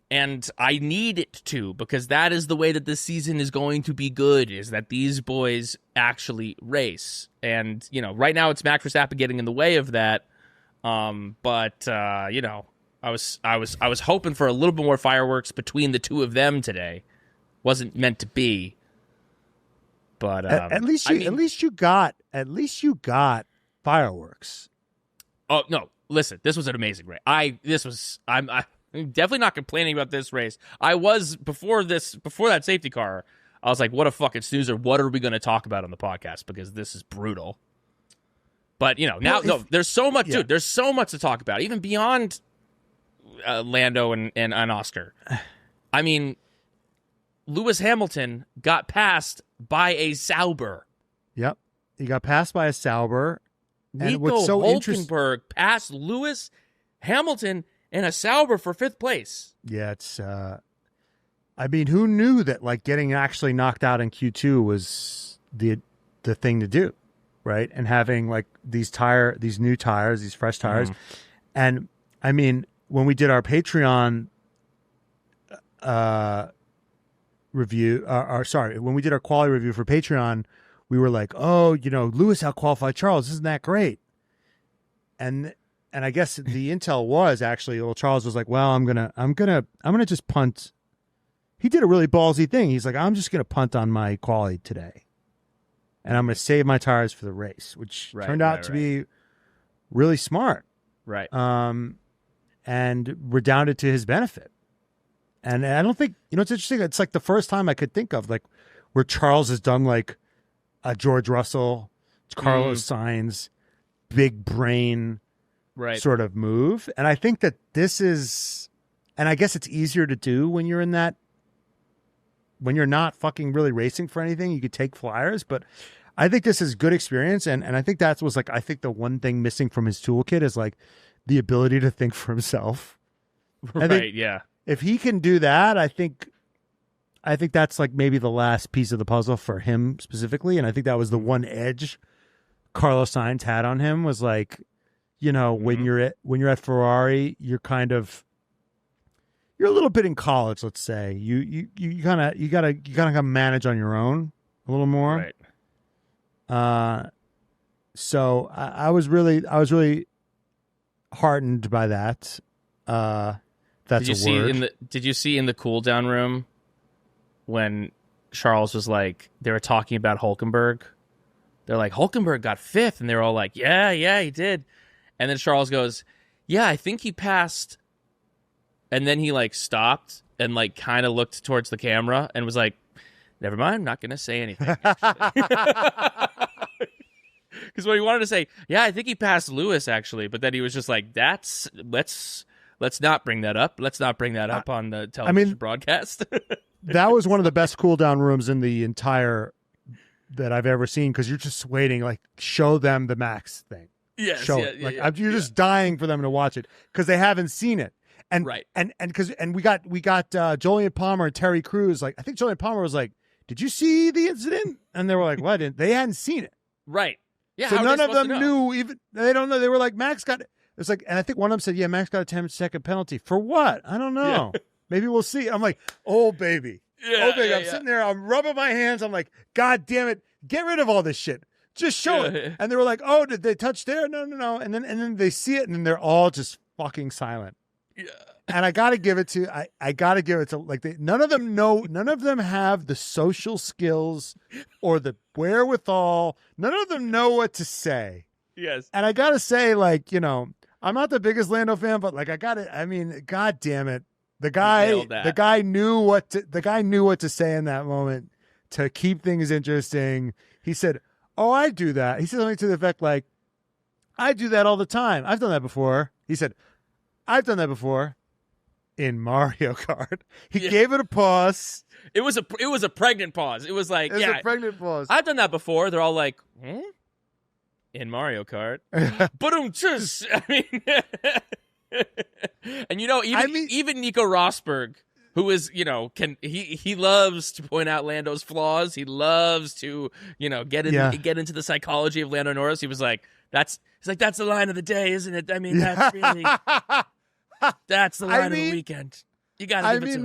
and I need it to, because that is the way that this season is going to be good. Is that these boys actually race, and right now it's Max Verstappen getting in the way of that. But I was hoping for a little bit more fireworks between the two of them today. Wasn't meant to be, but at least you got fireworks. Oh no! Listen, this was an amazing race. I'm definitely not complaining about this race. I was before that safety car. I was like, what a fucking snoozer. What are we going to talk about on the podcast? Because this is brutal. But there's so much, dude. There's so much to talk about, even beyond Lando and Oscar. I mean, Lewis Hamilton got passed by a Sauber. Yep, he got passed by a Sauber. And what's so Hulkenberg passed Lewis Hamilton in a Sauber for 5th place. Yeah, it's. I mean, who knew that like getting actually knocked out in Q2 was the thing to do, right? And having like these new tires, these fresh tires, and I mean, when we did our Patreon review, when we did our quality review for Patreon, we were like, oh, Lewis outqualified Charles. Isn't that great? And I guess the intel was actually, well, Charles was like, well, I'm gonna just punt. He did a really ballsy thing. He's like, I'm just gonna punt on my quality today, and I'm gonna save my tires for the race, which turned out to be really smart. Right. And redounded to his benefit. And I don't think, it's interesting. It's like the first time I could think of like where Charles has done like a George Russell, Carlos Sainz, big brain sort of move. And I think that this is, and I guess it's easier to do when you're not fucking really racing for anything. You could take flyers, but I think this is good experience. And I think that was like, I think the one thing missing from his toolkit is like the ability to think for himself. Right. Yeah. If he can do that, I think that's like maybe the last piece of the puzzle for him specifically. And I think that was the one edge Carlos Sainz had on him was like, when you're at Ferrari, you're a little bit in college, let's say. You gotta manage on your own a little more. Right. So I was really heartened by that. That's Did you see in the cool down room when Charles was like, they were talking about Hulkenberg? They're like, Hulkenberg got 5th, and they're all like, yeah, he did. And then Charles goes, yeah, I think he passed. And then he like stopped and like kind of looked towards the camera and was like, never mind, I'm not going to say anything. Because what he wanted to say, yeah, I think he passed Lewis actually, but then he was just like, let's not bring that up. Let's not bring that up on the television broadcast. That was one of the best cool down rooms in the entire that I've ever seen, because you're just waiting, like, show them the Max thing. Yes, show it. You're just dying for them to watch it because they haven't seen it. And Right. and we got Julian Palmer and Terry Crews. Like, I think Julian Palmer was like, "Did you see the incident?" And they were like, "What?" They hadn't seen it. Right. Yeah. So how are none they of supposed them to know? knew. Even they don't know. They were like, "Max got." It's like, and I think one of them said, "Yeah, Max got a 10-second penalty for what? I don't know. Maybe we'll see." I'm like, "Oh baby, Yeah, oh baby." yeah, I'm sitting there. I'm rubbing my hands. I'm like, "God damn it, get rid of all this shit. Just show it." And they were like, "Oh, did they touch there? No." And then they see it, and then they're all just fucking silent. Yeah. And I gotta give it to I gotta give it to like none of them have the social skills or the wherewithal. None of them know what to say. Yes. And I gotta say, like, you know, I'm not the biggest Lando fan, but like I mean, god damn it. The guy knew what to say in that moment to keep things interesting. He said, "Oh, I do that." He said something to the effect like, "I do that all the time. I've done that before." He said, "I've done that before in Mario Kart." He gave it a pause. It was a pregnant pause. It was like, It was a pregnant pause. I've done that before. They're all like, in Mario Kart. But I mean, and you know, even Nico Rosberg, who is, you know, he loves to point out Lando's flaws. He loves to, you know, get into the psychology of Lando Norris. He was like, that's the line of the day, isn't it? I mean, that's really that's the line of the weekend. You got to give it to him.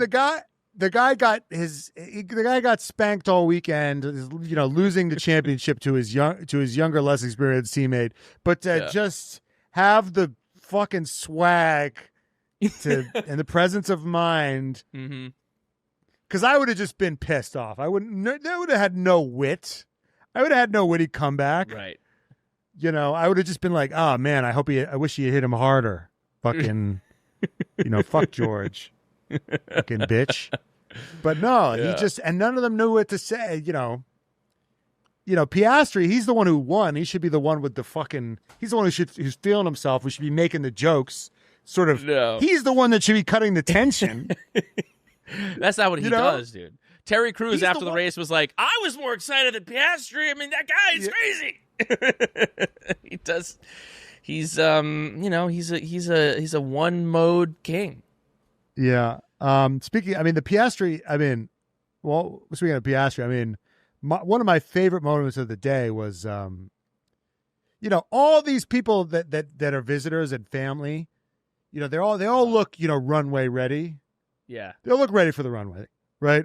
The guy got spanked all weekend, you know, losing the championship to his younger, less experienced teammate. But just have the fucking swag and the presence of mind, because I would have just been pissed off. I would have had no wit. I would have had no witty comeback. Right. You know, I would have just been like, "Oh man, I wish he had hit him harder." Fucking, you know, fuck George. Fucking bitch. But no, he just, and none of them knew what to say. You know, Piastri, he's the one who won. He should be the one with the fucking, he's the one who's feeling himself. We should be making the jokes. Sort of, He's the one that should be cutting the tension. That's not what he does, dude. Terry Crews after the race was like, "I was more excited than Piastri. I mean, that guy is crazy." He does. He's you know, he's a one mode king. Yeah. Speaking of the Piastri, speaking of Piastri, one of my favorite moments of the day was, you know, all these people that are visitors and family, you know, they all look, you know, runway ready. Yeah. They'll look ready for the runway, right?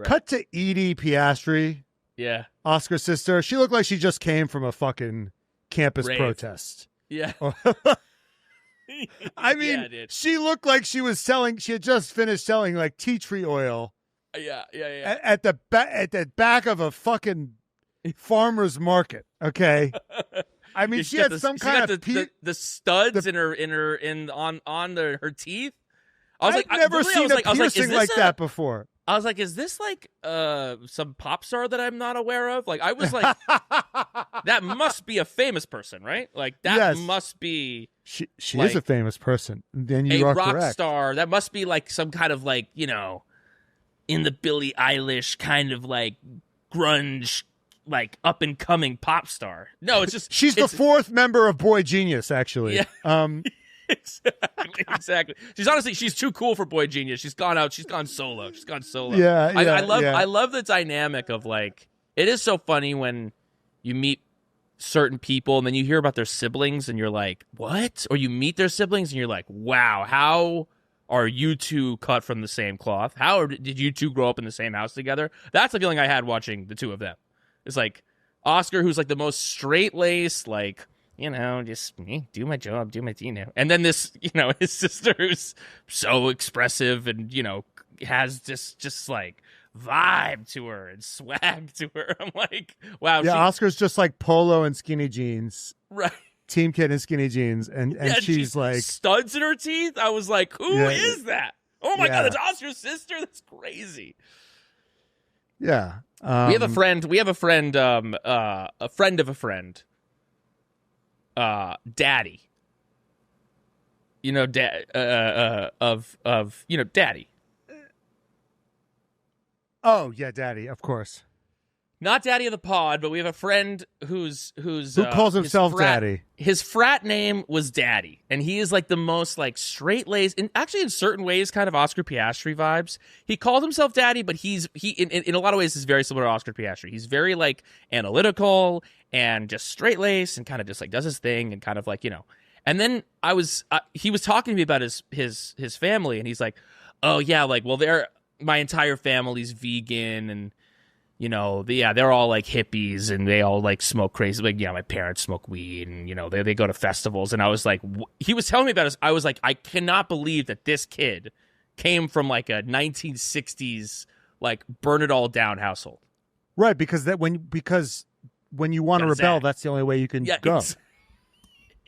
Cut to Edie Piastri. Yeah. Oscar's sister. She looked like she just came from a fucking campus protest. Yeah. I mean, she looked like she had just finished selling like tea tree oil. Yeah. At the back of a fucking farmer's market. Okay. I mean, she had some kind of the studs on her teeth. I've never seen a piercing like that before. I was like, is this like some pop star that I'm not aware of? Like, I was like, that must be a famous person, right? Like, that must be. She like, is a famous person. Then you are rock correct. Star. That must be like some kind of like, you know, in the Billie Eilish kind of like grunge, like up and coming pop star. No, it's just she's the fourth member of Boy Genius, actually. Yeah. Exactly. She's too cool for Boy Genius. She's gone solo. Yeah. I love the dynamic of like, it is so funny when you meet certain people and then you hear about their siblings and you're like, what? Or you meet their siblings and you're like, wow, how are you two cut from the same cloth? How did you two grow up in the same house together? That's the feeling I had watching the two of them. It's like Oscar, who's like the most straight-laced, like, you know, just me, do my job, do my thing now. And then this, you know, his sister who's so expressive and, you know, has this just like vibe to her and swag to her. I'm like, wow. Yeah, Oscar's just like polo and skinny jeans. Right. Team kid and skinny jeans. And she's like studs in her teeth. I was like, who is that? Oh my God, it's Oscar's sister? That's crazy. Yeah. We have a friend, a friend of a friend. Daddy. You know, of you know, Daddy. Oh, yeah, Daddy, of course. Not daddy of the pod, but we have a friend who calls himself daddy. His frat name was Daddy, and he is like the most like straight-laced, and actually in certain ways kind of Oscar Piastri vibes. He called himself Daddy, but he in a lot of ways is very similar to Oscar Piastri. He's very like analytical and just straight-laced and kind of just like does his thing and kind of like, you know. And then he was talking to me about his family, and he's like, "Oh yeah, like well my entire family's vegan and." You know, they're all like hippies and they all like smoke crazy. Like, yeah, my parents smoke weed and, you know, they go to festivals. And I was like, he was telling me about this. I was like, I cannot believe that this kid came from like a 1960s, like burn it all down household. Right. Because when you want to rebel, that's the only way you can go.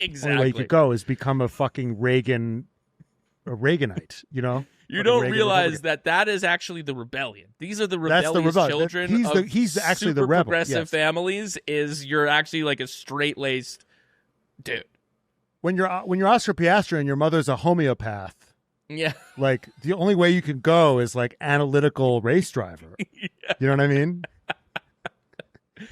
Exactly. The only way you could go is become a fucking Reaganite, you know? You don't realize that is actually the rebellion. These are the rebellious children he's actually the rebel. Progressive families. Is you're actually like a straight-laced dude. When you're Oscar Piastri and your mother's a homeopath, yeah, like the only way you can go is like analytical race driver. Yeah. You know what I mean?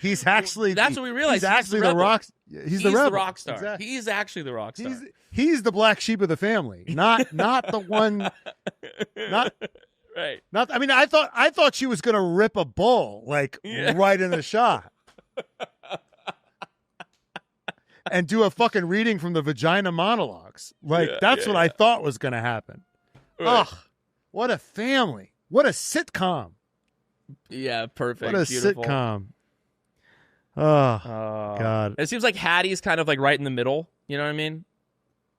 He's actually that's what we realized. He's actually the rock. He's the rebel. The rock star. Exactly. He's actually the rock star. He's the black sheep of the family, not the one. Not right. Not. I mean, I thought she was gonna rip a bull like right in the shot, and do a fucking reading from the vagina monologues. Like that's what I thought was gonna happen. Right. Ugh, what a family! What a sitcom! Yeah, perfect. What a beautiful. sitcom! Oh, God. It seems like Hattie's kind of like right in the middle. You know what I mean?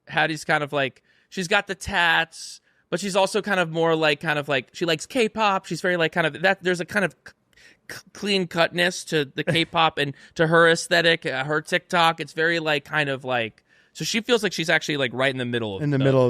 Hattie's kind of like, she's got the tats, but she's also kind of more like, she likes K-pop. She's very like kind of, that. There's a kind of clean cutness to the K-pop and to her aesthetic, her TikTok. It's very like kind of like, so she feels like she's actually like right in the middle of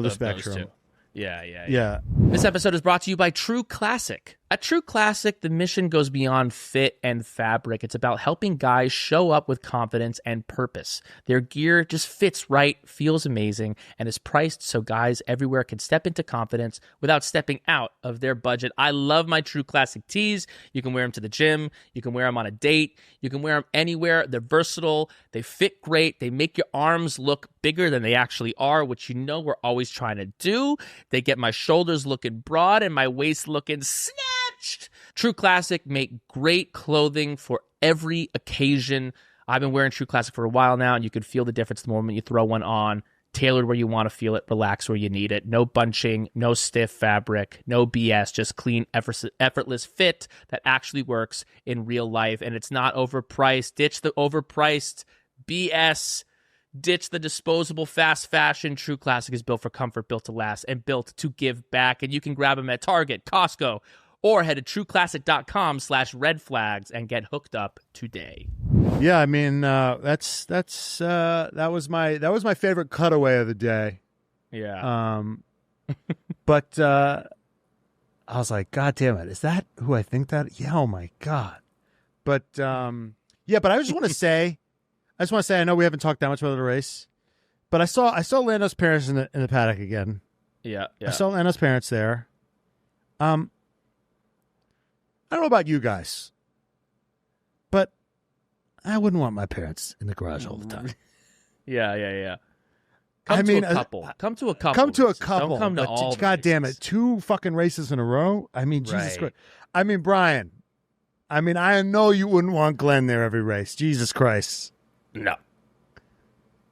the spectrum. Yeah. This episode is brought to you by True Classic. At True Classic, the mission goes beyond fit and fabric. It's about helping guys show up with confidence and purpose. Their gear just fits right, feels amazing, and is priced so guys everywhere can step into confidence without stepping out of their budget. I love my True Classic tees. You can wear them to the gym. You can wear them on a date. You can wear them anywhere. They're versatile. They fit great. They make your arms look bigger than they actually are, which you know we're always trying to do. They get my shoulders looking broad and my waist looking snatched. True Classic make great clothing for every occasion. I've been wearing True Classic for a while now, and you can feel the difference the moment you throw one on. Tailored where you want to feel it, relax where you need it. No bunching, no stiff fabric, no BS, just clean, effortless fit that actually works in real life. And it's not overpriced. Ditch the overpriced BS. Ditch the disposable fast fashion. True Classic is built for comfort, built to last, and built to give back. And you can grab them at Target, Costco, or head to trueclassic.com/redflags and get hooked up today. Yeah, I mean that was my favorite cutaway of the day. Yeah. But I was like, God damn it, is that who I think that? Yeah, oh my God. But yeah, but I just want to say, I know we haven't talked that much about the race, but I saw Lando's parents in the paddock again. Yeah. I saw Lando's parents there. I don't know about you guys, but I wouldn't want my parents in the garage all the time. Yeah. Come to a couple. Come to a couple. Don't come to all. God damn it, 2 fucking races in a row. I mean, Jesus Christ. I mean, Brian. I mean, I know you wouldn't want Glenn there every race. Jesus Christ. No.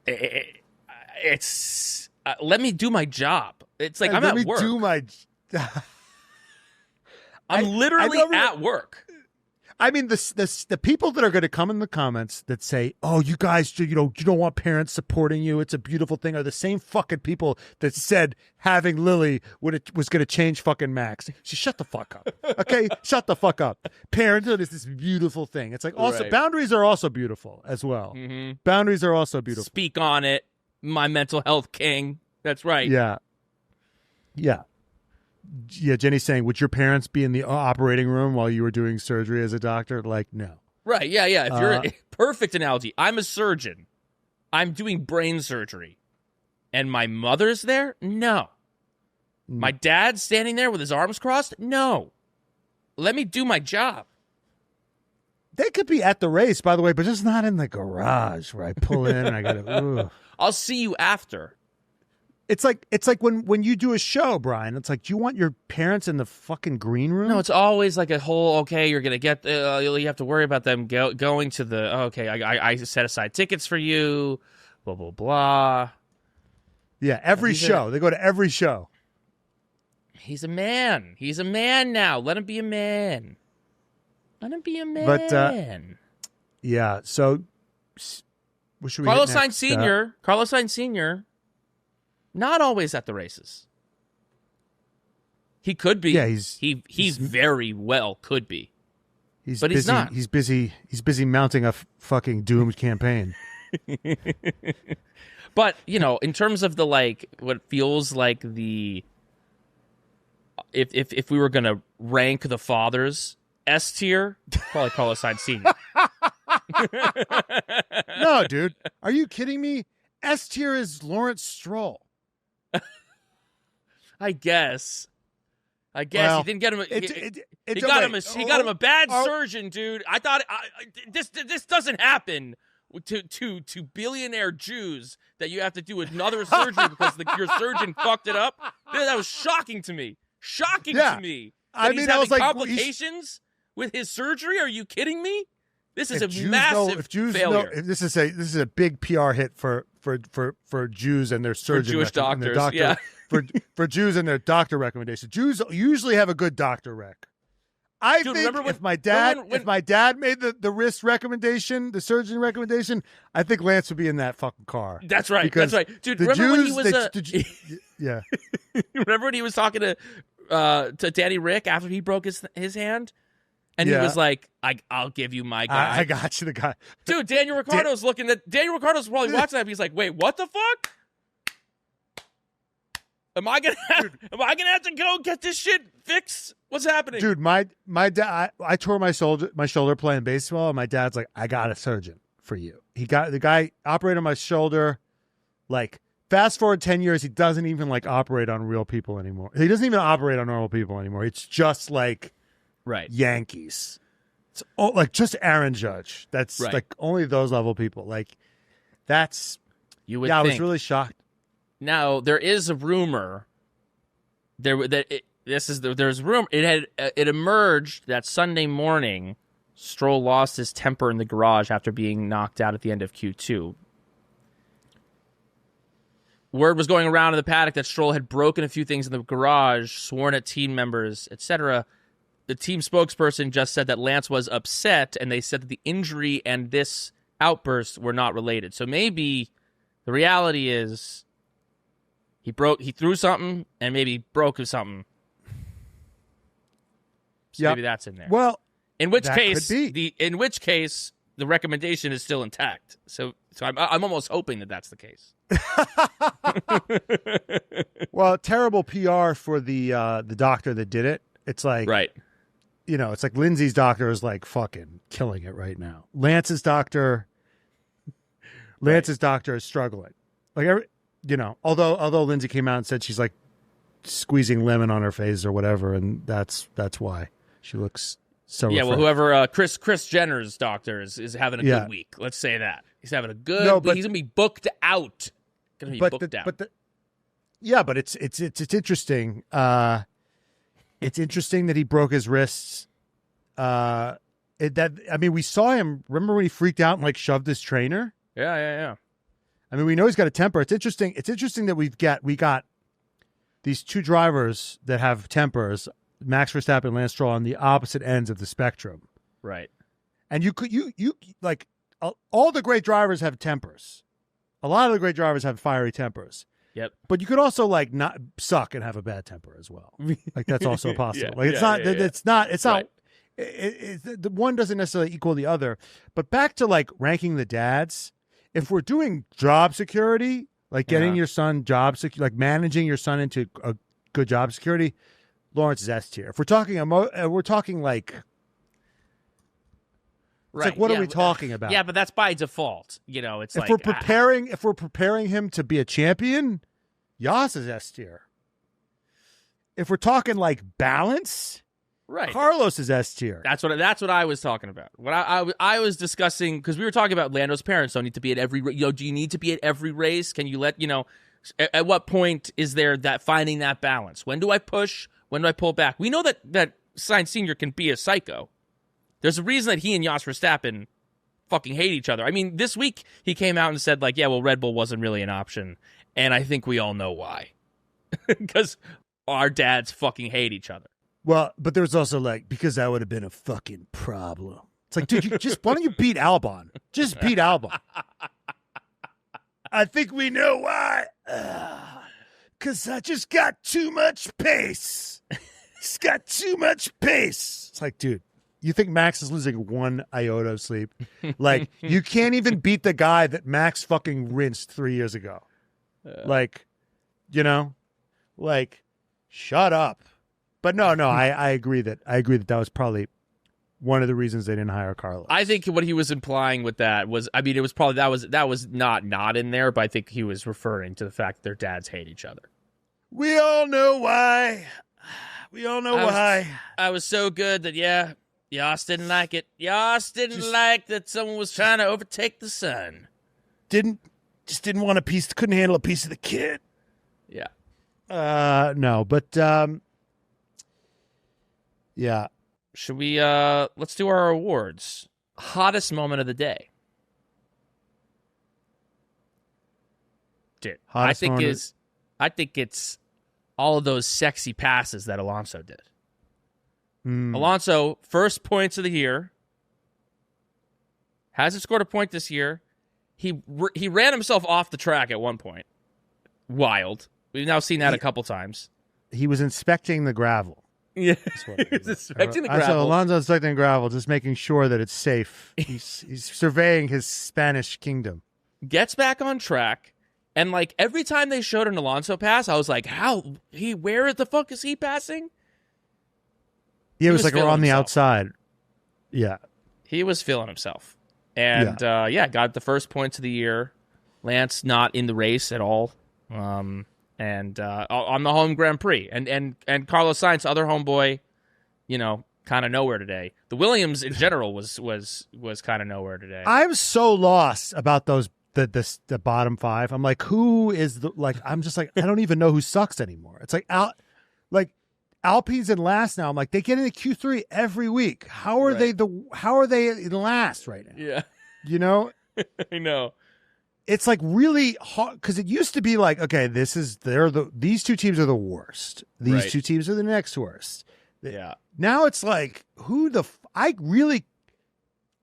It's let me do my job. It's like I'm at work. I'm literally at work. I mean, the people that are going to come in the comments that say, "Oh, you guys, you don't want parents supporting you. It's a beautiful thing," are the same fucking people that said having Lily was going to change fucking Max. So shut the fuck up, okay? Shut the fuck up. Parenthood is this beautiful thing. It's like also boundaries are also beautiful as well. Mm-hmm. Boundaries are also beautiful. Speak on it, my mental health king. That's right. Yeah. Jenny's saying, would your parents be in the operating room while you were doing surgery as a doctor? Like, no. Right, yeah. If you're perfect analogy. I'm a surgeon. I'm doing brain surgery. And my mother's there? No. My dad's standing there with his arms crossed? No. Let me do my job. They could be at the race, by the way, but just not in the garage where I pull in and I gotta. I'll see you after. It's like when you do a show, Brian. It's like, do you want your parents in the fucking green room? No, it's always like a whole. Okay, you're gonna get. You have to worry about them going to the. Okay, I set aside tickets for you. Blah blah blah. Yeah, every show they go to every show. He's a man. He's a man now. Let him be a man. Let him be a man. But yeah, so what should we? Carlos Sainz Sr. Carlos Sainz Sr. Not always at the races. He could be. Yeah, he's very well could be. But busy, he's not. He's busy mounting a fucking doomed campaign. But, in terms of the what feels like the if we were going to rank the fathers, S tier, probably Carlos Sainz Sr. No, dude. Are you kidding me? S tier is Lawrence Stroll. I guess Well, he didn't get him. He got him a bad surgeon, dude. I thought this doesn't happen to billionaire Jews that you have to do another surgery because your surgeon fucked it up. That was shocking to me. To me. I mean, I was like, complications with his surgery. Are you kidding me? This is a massive failure. This is a big PR hit for Jews and their surgeon, for Jewish doctors. Yeah. for Jews and their doctor recommendations. Jews usually have a good doctor rec. I think if my dad made the wrist recommendation, the surgeon recommendation, I think Lance would be in that fucking car. That's right. Dude, remember when he was yeah. Remember when he was talking to Danny Rick after he broke his hand? And he was like, I'll give you my guy. I got you the guy. Dude, Daniel Ricciardo's Daniel Ricciardo's probably watching that. He's like, wait, what the fuck? Am I gonna have to go get this shit fixed? What's happening? Dude, my dad, I tore my shoulder playing baseball, and my dad's like, I got a surgeon for you. The guy operated on my shoulder. Like, fast forward 10 years, he doesn't even operate on real people anymore. He doesn't even operate on normal people anymore. It's just right Yankees. It's just Aaron Judge. That's only those level people. That's you would. Yeah, think. I was really shocked. Now there is a rumor. It emerged that Sunday morning, Stroll lost his temper in the garage after being knocked out at the end of Q2. Word was going around in the paddock that Stroll had broken a few things in the garage, sworn at team members, etc. The team spokesperson just said that Lance was upset, and they said that the injury and this outburst were not related. So maybe the reality is he threw something and maybe broke something. So maybe that's in there. Well, in which case the recommendation is still intact. So I'm almost hoping that that's the case. Well, terrible PR for the doctor that did it. It's like, right. It's like Lindsay's doctor is fucking killing it right now. Lance's doctor is struggling. Although Lindsay came out and said she's squeezing lemon on her face or whatever, and that's why she looks so. Yeah, refreshed. well, whoever Kris Jenner's doctor is having a good week. Let's say that he's having a good. No, but he's gonna be booked out. But it's interesting. It's interesting that he broke his wrists. We saw him. Remember when he freaked out and shoved his trainer? Yeah. I mean, we know he's got a temper. It's interesting. It's interesting that we got these two drivers that have tempers, Max Verstappen and Lance Stroll, on the opposite ends of the spectrum. Right. And all the great drivers have tempers. A lot of the great drivers have fiery tempers. Yep. But you could also not suck and have a bad temper as well. That's also possible. It's not. The one doesn't necessarily equal the other. But back to ranking the dads. If we're doing job security, getting your son managing your son into a good job security, Lawrence is S tier. If we're talking, right. What are we talking about? Yeah, but that's by default. It's if we're preparing him to be a champion, Yas is S tier. If we're talking balance, Right. Carlos is S tier. That's what I was talking about. What I was discussing, because we were talking about Lando's parents don't need to be at every. Do you need to be at every race? Can you let At what point is there that finding that balance? When do I push? When do I pull back? We know that Sainz Sr. can be a psycho. There's a reason that he and Jos Verstappen fucking hate each other. I mean, this week he came out and said like, yeah, well, Red Bull wasn't really an option, and I think we all know why, because our dads fucking hate each other. Well, but there was also like, because that would have been a fucking problem. It's like, dude, why don't you beat Albon? Just beat Albon. I think we know why. Because I just got too much pace. Just got too much pace. It's like, dude, you think Max is losing one iota of sleep? Like, you can't even beat the guy that Max fucking rinsed 3 years ago. Like, shut up. But no, I agree that was probably one of the reasons they didn't hire Carlos. I think what he was implying with that was, I mean, it was probably that was not in there, but I think he was referring to the fact that their dads hate each other. We all know why. I was so good that Jos didn't like it. Jos didn't like that someone was trying to overtake the sun. Didn't want couldn't handle a piece of the kid. Yeah. No, but yeah. Should we let's do our awards. Hottest moment of the day. Dude, I think it's all of those sexy passes that Alonso did. Alonso, first points of the year. Hasn't scored a point this year. He ran himself off the track at one point. Wild. We've now seen that a couple times. He was inspecting the gravel. Yeah, he was inspecting the gravel. So Alonso's inspecting gravel, just making sure that it's safe. He's surveying his Spanish kingdom. Gets back on track, and like every time they showed an Alonso pass, I was like, where the fuck is he passing? Yeah, it was like we're on the outside. Yeah. He was feeling himself. And got the first points of the year. Lance not in the race at all. And on the home Grand Prix. And Carlos Sainz, other homeboy, kind of nowhere today. The Williams in general was kind of nowhere today. I'm so lost about those the bottom five. I'm like, who is I'm just like, I don't even know who sucks anymore. It's like Alpine's in last now. I'm like, they get into Q3 every week. How are they in last right now? Yeah. I know. It's like really hard because it used to be like, okay, these two teams are the worst. These two teams are the next worst. Yeah. Now it's like,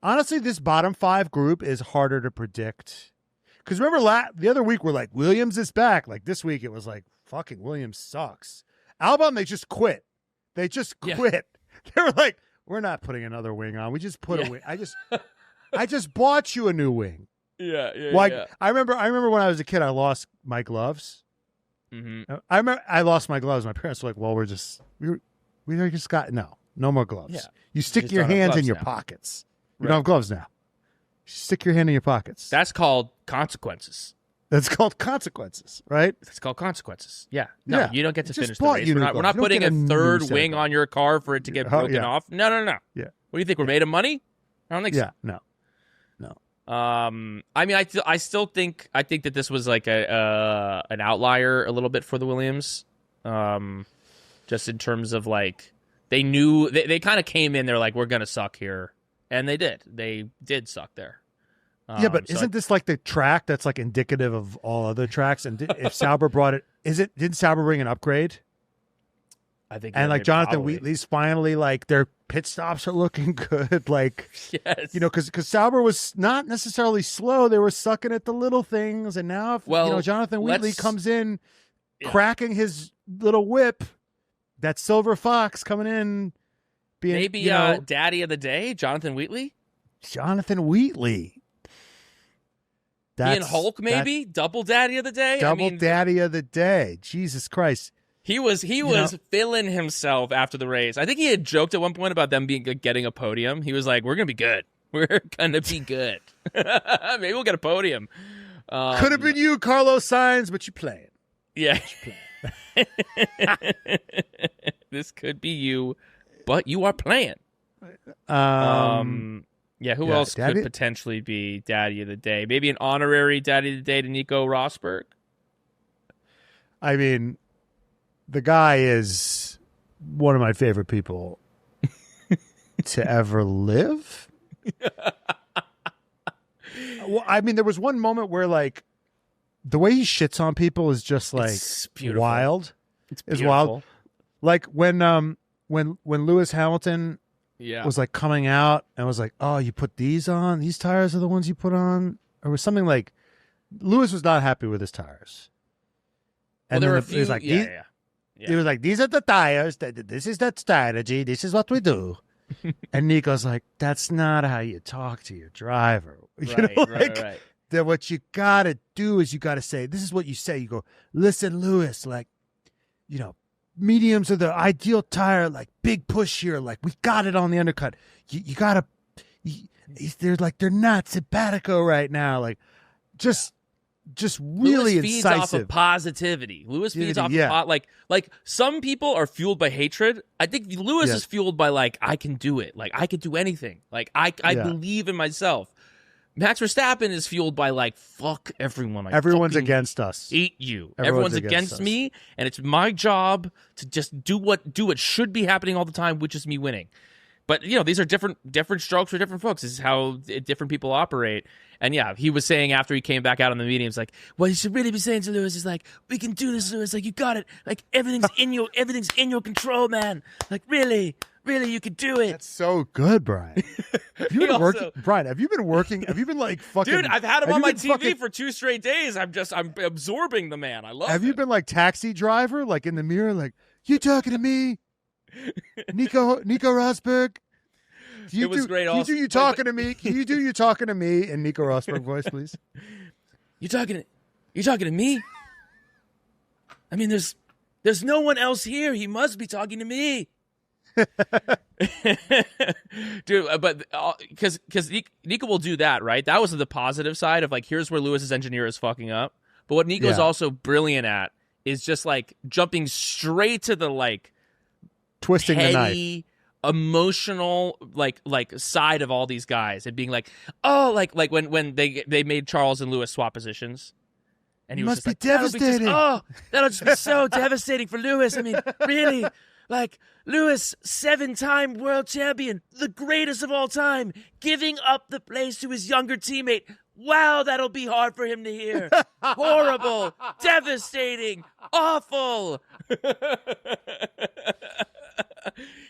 honestly, this bottom five group is harder to predict. Because remember the other week we're like, Williams is back. Like this week it was like, fucking Williams sucks. Albon, they just quit. They were like, we're not putting another wing on. We just put a wing. I just bought you a new wing. Yeah. I remember when I was a kid, I lost my gloves. Mm-hmm. I remember I lost my gloves. My parents were like, well, we just got no more gloves. Yeah. You stick your hands in your pockets. You don't have gloves now. You stick your hand in your pockets. That's called consequences. That's called consequences, right? It's called consequences. Yeah. No, you don't get to finish the race. We're not putting a third wing on your car for it to get broken off. No. Yeah. What do you think? We're made of money? I don't think so. Yeah. No. I mean, I still think that this was like an outlier a little bit for the Williams, just in terms of like they knew they kind of came in. They're like, we're gonna suck here, and they did. They did suck there. Yeah, but isn't this like the track that's like indicative of all other tracks? And if Sauber brought it, didn't Sauber bring an upgrade? I think, and like Jonathan Wheatley's finally like their pit stops are looking good. Like, yes, because Sauber was not necessarily slow; they were sucking at the little things. And now, if Jonathan Wheatley comes in, cracking his little whip, that silver fox coming in, being maybe daddy of the day, Jonathan Wheatley. Ian Hulk, maybe double daddy of the day. Daddy of the day. Jesus Christ. He was feeling himself after the race. I think he had joked at one point about them getting a podium. He was like, "We're gonna be good. We're gonna be good. Maybe we'll get a podium." Could have been you, Carlos Sainz, but you playing. Yeah. This could be you. but you are playing. Yeah, who else could potentially be Daddy of the Day? Maybe an honorary Daddy of the Day to Nico Rosberg? I mean, the guy is one of my favorite people to ever live. Well, I mean, there was one moment where, like, the way he shits on people is just, like, wild. It's wild. Like, when Lewis Hamilton was, like, coming out and was like, oh, you put these on? These tires are the ones you put on? Or was something like, Lewis was not happy with his tires. And there then were a few, he was like, he was like, these are the tires. This is that strategy. This is what we do. And Nico's like, that's not how you talk to your driver. Right. That what you got to do is you got to say, this is what you say. You go, listen, Lewis, like, you know, mediums are the ideal tire, like big push here. Like we got it on the undercut. You got to, they're like, they're not simpatico right now. Like just really Lewis feeds incisive. off of positivity. Lewis feeds off of like some people are fueled by hatred. I think Lewis is fueled by like, I can do it. Like I could do anything. Like I believe in myself. Max Verstappen is fueled by like, fuck everyone. Everyone's against us. Hate you. Everyone's against me, and it's my job to just do what should be happening all the time, which is me winning. But you know, these are different strokes for different folks. This is how different people operate. And yeah, he was saying after he came back out on the meeting, it's like, what he should really be saying to Lewis is like, we can do this, Lewis. Like you got it. Like everything's in your control, man. Like really, you could do it. That's so good, Brian. Have you been working, Brian? Have you been working? Have you been like fucking? Dude, I've had him on my TV for 2 straight days. I'm absorbing the man. I love. Have you been like taxi driver, like in the mirror, like you talking to me, Nico Rosberg? It was great. Can you do you talking to me? Can you do you talking to me in Nico Rosberg voice, please? You talking to me? I mean, there's no one else here. He must be talking to me. Dude, but because Nico will do that, right? That was the positive side of like, here's where Lewis's engineer is fucking up. But what Nico's also brilliant at is just like jumping straight to the like twisting petty, the knife, emotional like side of all these guys and being like, oh, like when they made Charles and Lewis swap positions. And he was must just be like, devastating. That'll just be so devastating for Lewis. I mean, really. Like, Lewis, 7-time world champion, the greatest of all time, giving up the place to his younger teammate. Wow, that'll be hard for him to hear. Horrible, devastating, awful.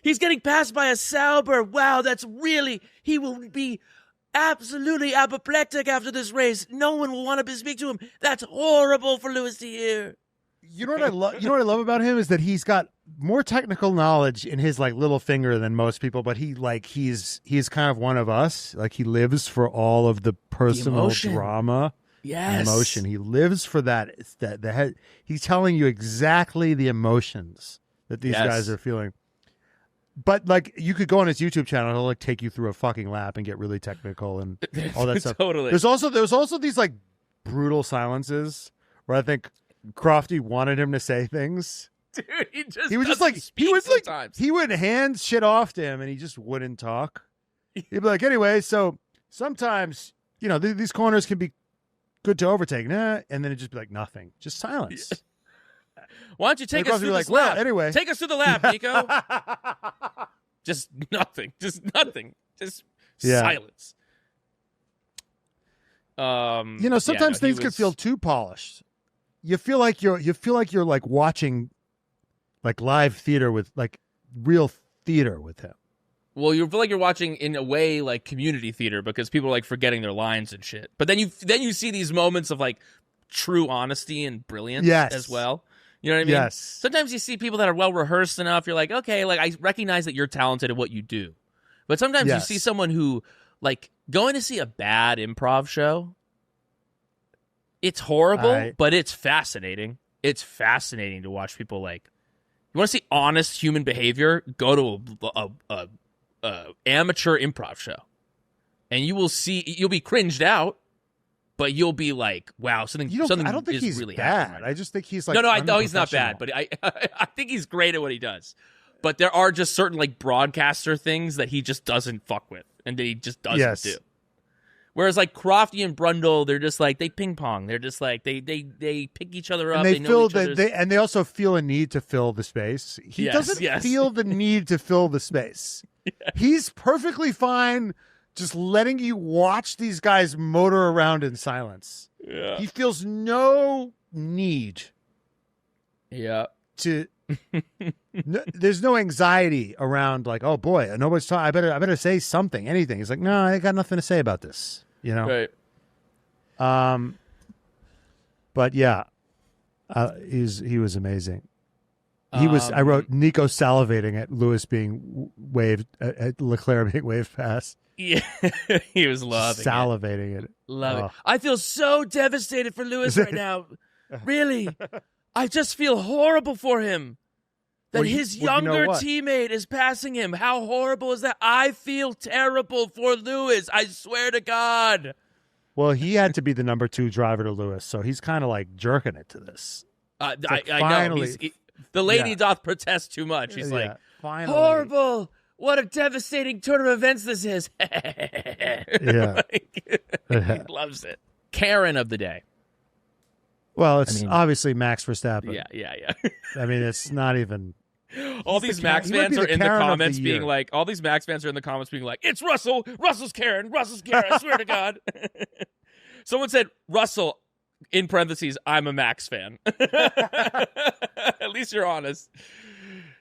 He's getting passed by a Sauber. Wow, he will be absolutely apoplectic after this race. No one will want to speak to him. That's horrible for Lewis to hear. You know what I love? You know what I love about him is that he's got more technical knowledge in his like little finger than most people, but he's kind of one of us. Like he lives for all of the personal drama, emotion. He lives for that. It's that he's telling you exactly the emotions that these guys are feeling. But like you could go on his YouTube channel, he'll like take you through a fucking lap and get really technical and all that stuff. Totally. There's also these like brutal silences where I think Crofty wanted him to say things. Dude, he would hand shit off to him and he just wouldn't talk. He'd be like, anyway, so sometimes, you know, these corners can be good to overtake. Nah, and then it'd just be like nothing. Just silence. Why don't you take us through this lap? Well, anyway. Take us through the lap, Nico. Just nothing. Just silence. You know, sometimes things can feel too polished. You feel like you're like watching like live theater with like real theater with him. Well, you feel like you're watching in a way like community theater because people are like forgetting their lines and shit. But then you see these moments of like true honesty and brilliance as well. You know what I mean? Yes. Sometimes you see people that are well rehearsed enough. You're like, okay, like I recognize that you're talented at what you do. But sometimes you see someone who like going to see a bad improv show. It's horrible, but it's fascinating. It's fascinating to watch people like. You want to see honest human behavior? Go to a amateur improv show, and you'll be cringed out, but you'll be like, "Wow, something." I don't think he's really bad. happening. I just think he's like no, he's not bad, but I think he's great at what he does. But there are just certain like broadcaster things that he just doesn't fuck with and that he just doesn't do. Whereas like Crofty and Brundle, they're just like they ping pong. They're just like they pick each other up. And they and they also feel a need to fill the space. He doesn't feel the need to fill the space. Yeah. He's perfectly fine just letting you watch these guys motor around in silence. Yeah. He feels no need. Yeah. To there's no anxiety around like, oh boy, nobody's talking. I better say something, anything. He's like, no, I got nothing to say about this. You know. Right. But yeah, he was amazing. He was. I wrote Nico salivating at Lewis being waved at Leclerc being waved past. Yeah, he was loving salivating it. Love it. I feel so devastated for Lewis right now. Really. I just feel horrible for him that his younger teammate is passing him. How horrible is that? I feel terrible for Lewis. I swear to God. Well, he had to be the number 2 driver to Lewis, so he's kind of like jerking it to this. I know. The lady doth protest too much. He's like, finally. Horrible. What a devastating turn of events this is. Yeah. He loves it. Karen of the day. Well, it's obviously Max Verstappen. Yeah. I mean, it's not even. All these Max fans are in the comments being like, it's Russell. Russell's Karen. I swear to God. Someone said, Russell, in parentheses, I'm a Max fan. At least you're honest.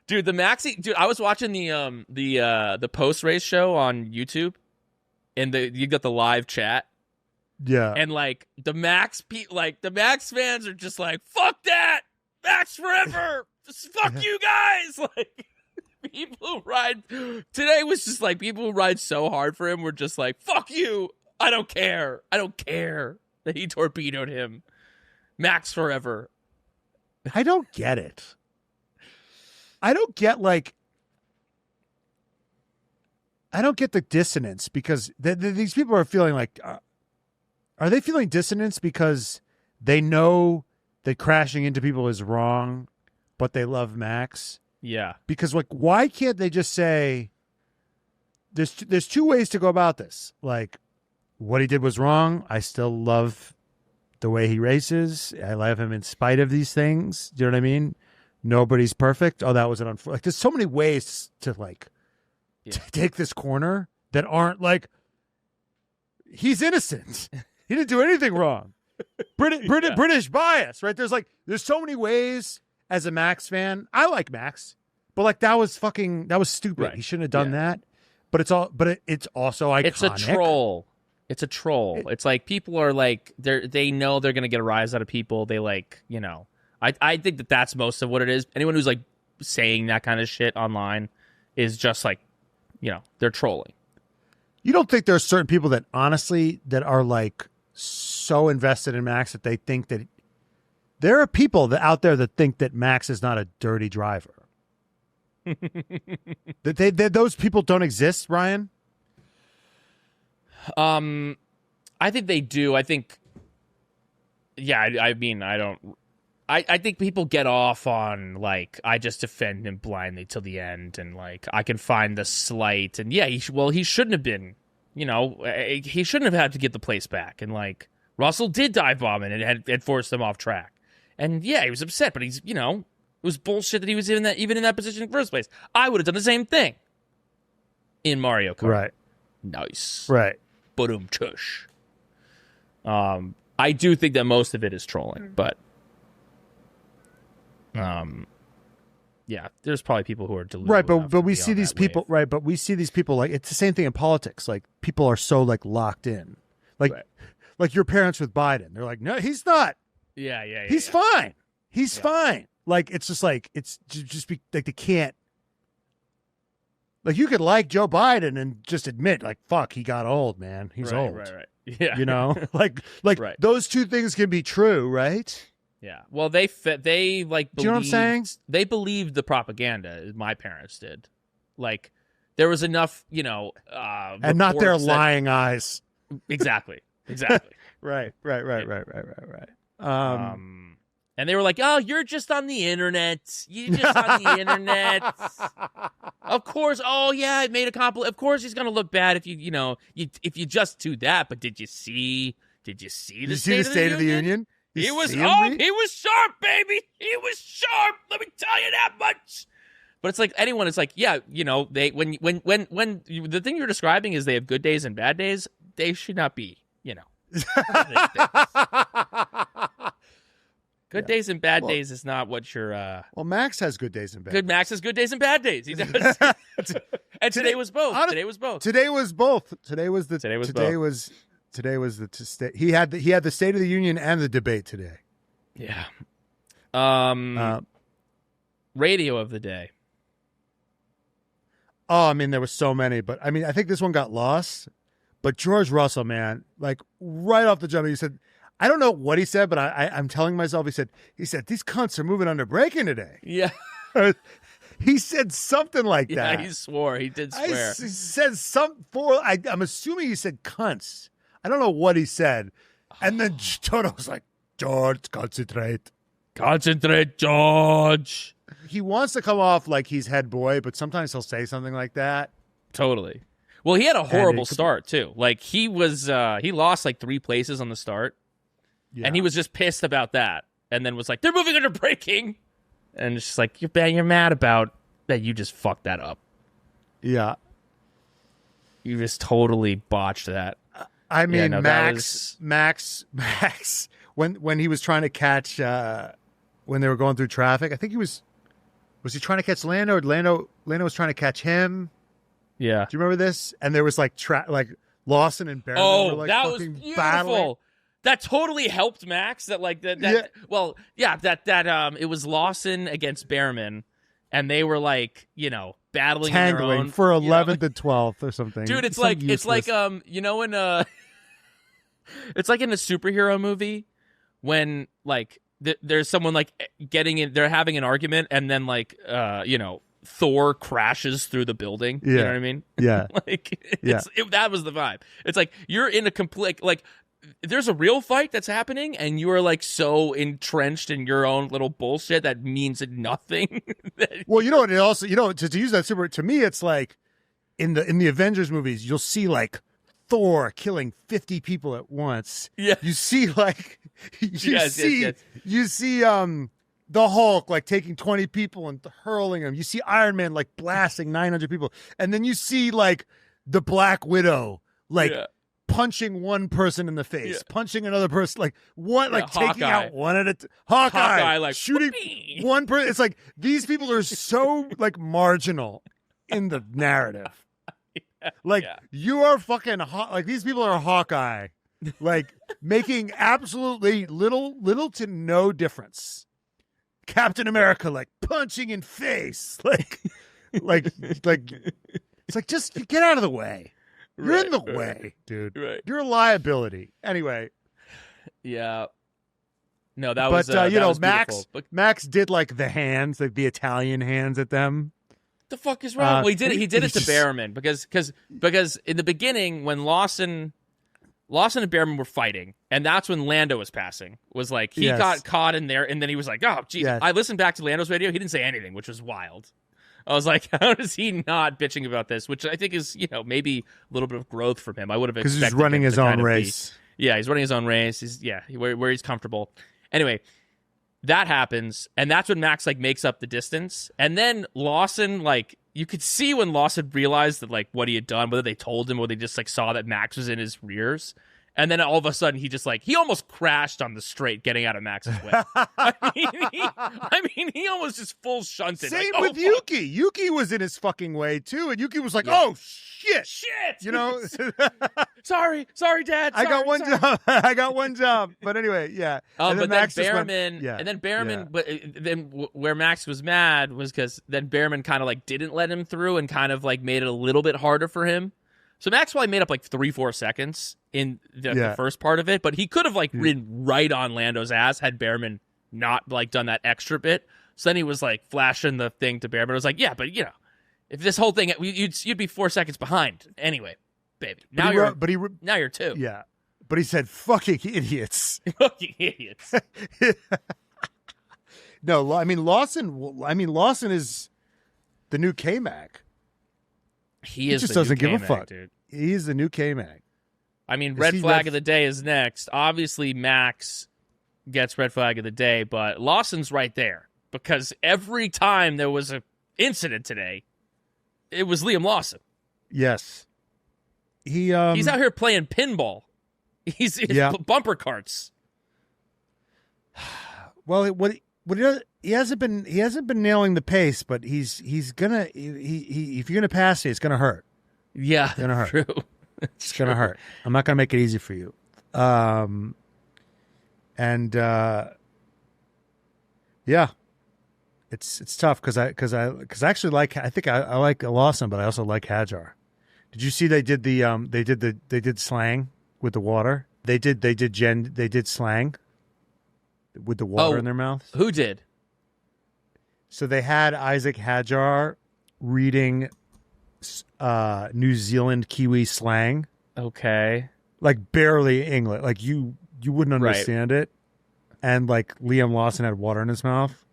Dude, I was watching the post-race show on YouTube, and you got the live chat. Yeah. And like the Max fans are just like, fuck that, Max forever. Just fuck you guys. Like people who ride today was just like people who ride so hard for him were just like, fuck you. I don't care that he torpedoed him. Max forever. I don't get it. I don't get the dissonance because these people are feeling like, are they feeling dissonance because they know that crashing into people is wrong, but they love Max? Yeah. Because like, why can't they just say there's 2 ways to go about this? Like, what he did was wrong. I still love the way he races. I love him in spite of these things. Do you know what I mean? Nobody's perfect. Oh, that was an like. There's so many ways to like take this corner that aren't like he's innocent. He didn't do anything wrong. British bias, right? There's so many ways as a Max fan. I like Max, but like that was stupid. Right. He shouldn't have done that. But it's also iconic. It's a troll. It's like people are like they know they're gonna get a rise out of people. They like, you know. I think that's most of what it is. Anyone who's like saying that kind of shit online is just like, you know, they're trolling. You don't think there are certain people that honestly that are like so invested in Max that they think that there are people out there that think that Max is not a dirty driver. that those people don't exist, Ryan? I think they do. I think, yeah. I mean, I think people get off on, like, I just defend him blindly till the end, and, like, I can find the slight, and, yeah, he shouldn't have been, you know, he shouldn't have had to get the place back, and, like, Russell did dive bomb it and had forced him off track, and, yeah, he was upset, but he's, you know, it was bullshit that he was even in that position in the first place. I would have done the same thing in Mario Kart. Right. Nice. Right. Boom, tush. I do think that most of it is trolling, but yeah, there's probably people who are deluded. Right, but we see these people, right, but we see these people like it's the same thing in politics. Like people are so like locked in. Like like your parents with Biden. They're like, "No, he's not." Yeah. He's fine. He's fine. Like it's just like it's just be like they can't. Like you could like Joe Biden and just admit like fuck, he got old, man. He's old. Right. Yeah. You know? like right. Those two things can be true, right? Yeah. Well, they like believed, do you know what I'm saying? They believed the propaganda. My parents did. Like there was enough, you know, and not their lying eyes. Exactly. Right. And they were like, "Oh, you're just on the internet. You just on the internet." Of course. Oh yeah, it made a compliment. Of course, he's gonna look bad if if you just do that. But did you see? Did you see the State of the Union? He was sharp, baby. He was sharp. Let me tell you that much. But it's like anyone. It's like, yeah, they when the thing you're describing is they have good days and bad days. They should not be, Good days and bad days is not what you're. Well, Max has good days and bad. Days. Max has good days and bad days. He does. And today was both. Today was both. Today was both. Today was the. He had the State of the Union and the debate today. Yeah. Radio of the day. Oh, I mean, there were so many, but I mean, I think this one got lost. But George Russell, man, like right off the jump, he said, I don't know what he said, but I'm telling myself, he said, these cunts are moving under braking today. Yeah. He said something like that. Yeah, he swore. He did swear. He said I'm assuming he said cunts. I don't know what he said. And then Toto was like, George, concentrate. Concentrate, George. He wants to come off like he's head boy, but sometimes he'll say something like that. Totally. Well, he had a horrible start, too. Like, he lost like 3 places on the start. Yeah. And he was just pissed about that. And then was like, they're moving under braking. And it's just like, you're mad about that you just fucked that up. Yeah. You just totally botched that. I mean, Max, when he was trying to catch, when they were going through traffic, I think was he trying to catch Lando, or Lando was trying to catch him? Yeah. Do you remember this? And there was like Lawson and Barron. Oh, were, that was beautiful. Battling. That totally helped Max. That it was Lawson against Behrman, and they were like, battling tangling in their own, for 11th and 12th or something. Dude, it's like it's like in it's like in a superhero movie when like there's someone like getting in, they're having an argument, and then like Thor crashes through the building. Yeah. You know what I mean? Yeah. That was the vibe. It's like you're in a complete like. There's a real fight that's happening, and you are like so entrenched in your own little bullshit that means nothing. Well, you know what? It also, to use that super, to me, it's like in the Avengers movies, you'll see like Thor killing 50 people at once. Yeah, you see like you see the Hulk like taking 20 people and hurling them. You see Iron Man like blasting 900 people, and then you see like the Black Widow like. Yeah. Punching one person in the face, punching another person, like what, like taking Hawkeye. out one at a Hawkeye, like shooting whoopee. One person. It's like these people are so like marginal in the narrative. You are fucking like these people are Hawkeye, like making absolutely little to no difference. Captain America, like punching in face, like it's like just get out of the way. You're in the way, dude. Right. You're a liability. Anyway. Yeah. No, that was Max did like the hands, like the Italian hands at them. The fuck is wrong? Well, he did it to Behrman because in the beginning when Lawson and Behrman were fighting, and that's when Lando was passing. Was like he got caught in there, and then he was like, "Oh, geez." Yes. I listened back to Lando's radio. He didn't say anything, which was wild. I was like, how is he not bitching about this? Which I think is, maybe a little bit of growth from him. I would have expected because he's running his own race. He's running his own race. He's where he's comfortable. Anyway, that happens, and that's when Max like makes up the distance, and then Lawson like you could see when Lawson realized that like what he had done, whether they told him or they just like saw that Max was in his rears. And then all of a sudden, he just he almost crashed on the straight getting out of Max's way. I mean, he almost just full shunted. Same with Yuki. Yuki was in his fucking way too. And Yuki was like, oh, shit. Sorry, Dad. I got one job. But anyway, yeah. And then Behrman, but then where Max was mad was because then Behrman kind of like didn't let him through and kind of like made it a little bit harder for him. So Max probably made up like 3-4 seconds in the first part of it, but he could have like ridden right on Lando's ass had Behrman not like done that extra bit. So then he was like flashing the thing to Behrman. I was like, yeah, but if this whole thing, you'd be 4 seconds behind anyway, baby. Now you're 2. Yeah, but he said, "Fucking idiots." Fucking idiots. No, I mean Lawson is the new K-Mac. He is just the doesn't new give a K-Mag, fuck. dude. He's the new K-Mac. I mean, Is red he flag red- of the day is next. Obviously, Max gets red flag of the day, but Lawson's right there because every time there was an incident today, it was Liam Lawson. Yes. He's out here playing pinball. He's bumper carts. Well, he hasn't been nailing the pace, but he's gonna if you're gonna pass it, it's gonna hurt. Yeah, it's gonna hurt. True. It's gonna hurt. I'm not gonna make it easy for you. Yeah, it's tough because I actually I like Lawson, but I also like Hadjar. Did you see they did slang with the water? They did slang with the water in their mouths. Who did? So they had Isaac Hadjar reading New Zealand Kiwi slang. Okay. Like barely English. Like you wouldn't understand it. And like Liam Lawson had water in his mouth.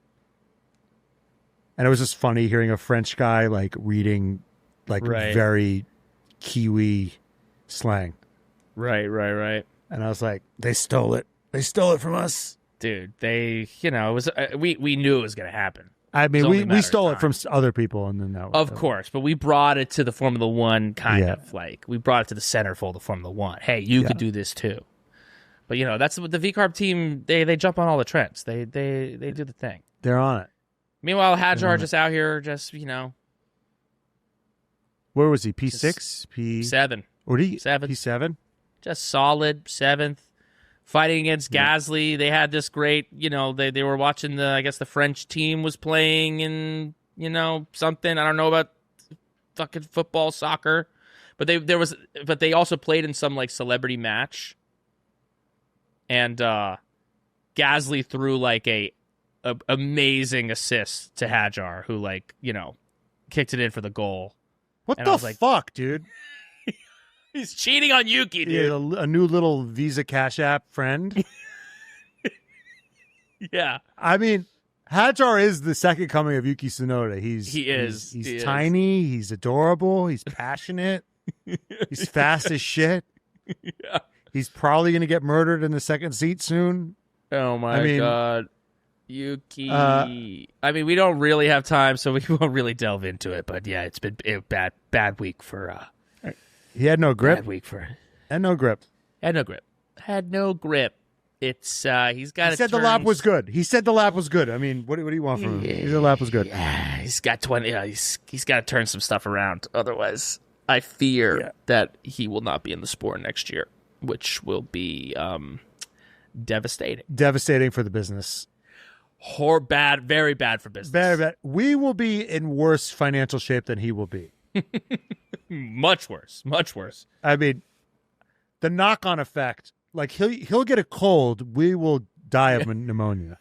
And it was just funny hearing a French guy like reading like very Kiwi slang. Right. And I was like, they stole it. They stole it from us. Dude, it was we knew it was going to happen. I mean, we stole it from other people, and then that was, of course, but we brought it to the Formula One kind of like we brought it to the centerfold of Formula One. Hey, you could do this too. But that's what the VCARB team. They jump on all the trends. They do the thing. They're on it. Meanwhile, Hadjar just out here, just where was he? P6, P7. Or he Seven. P7? Just solid 7th. Fighting against Gasly, they had this great, they were watching the French team was playing in, something. I don't know about fucking football, soccer, but they also played in some like celebrity match. And Gasly threw like a amazing assist to Hadjar, who kicked it in for the goal. What the fuck, dude? He's cheating on Yuki, dude. Yeah, a new little Visa Cash App friend. Yeah. I mean, Hadjar is the second coming of Yuki Tsunoda. He's tiny. He's adorable. He's passionate. He's fast as shit. Yeah. He's probably going to get murdered in the second seat soon. Oh, my God. Yuki. I mean, we don't really have time, so we won't really delve into it. But, yeah, it's been a bad week for... He had no grip. Bad week for... Had no grip. Had no grip. It's he's got. He said the lap was good. I mean, what do you want from him? He said the lap was good. Yeah, he's got 20. He's got to turn some stuff around. Otherwise, I fear that he will not be in the sport next year, which will be devastating. Devastating for the business. Bad, very bad for business. Very bad. We will be in worse financial shape than he will be. Much worse. I mean, the knock-on effect, like he'll get a cold, we will die of pneumonia.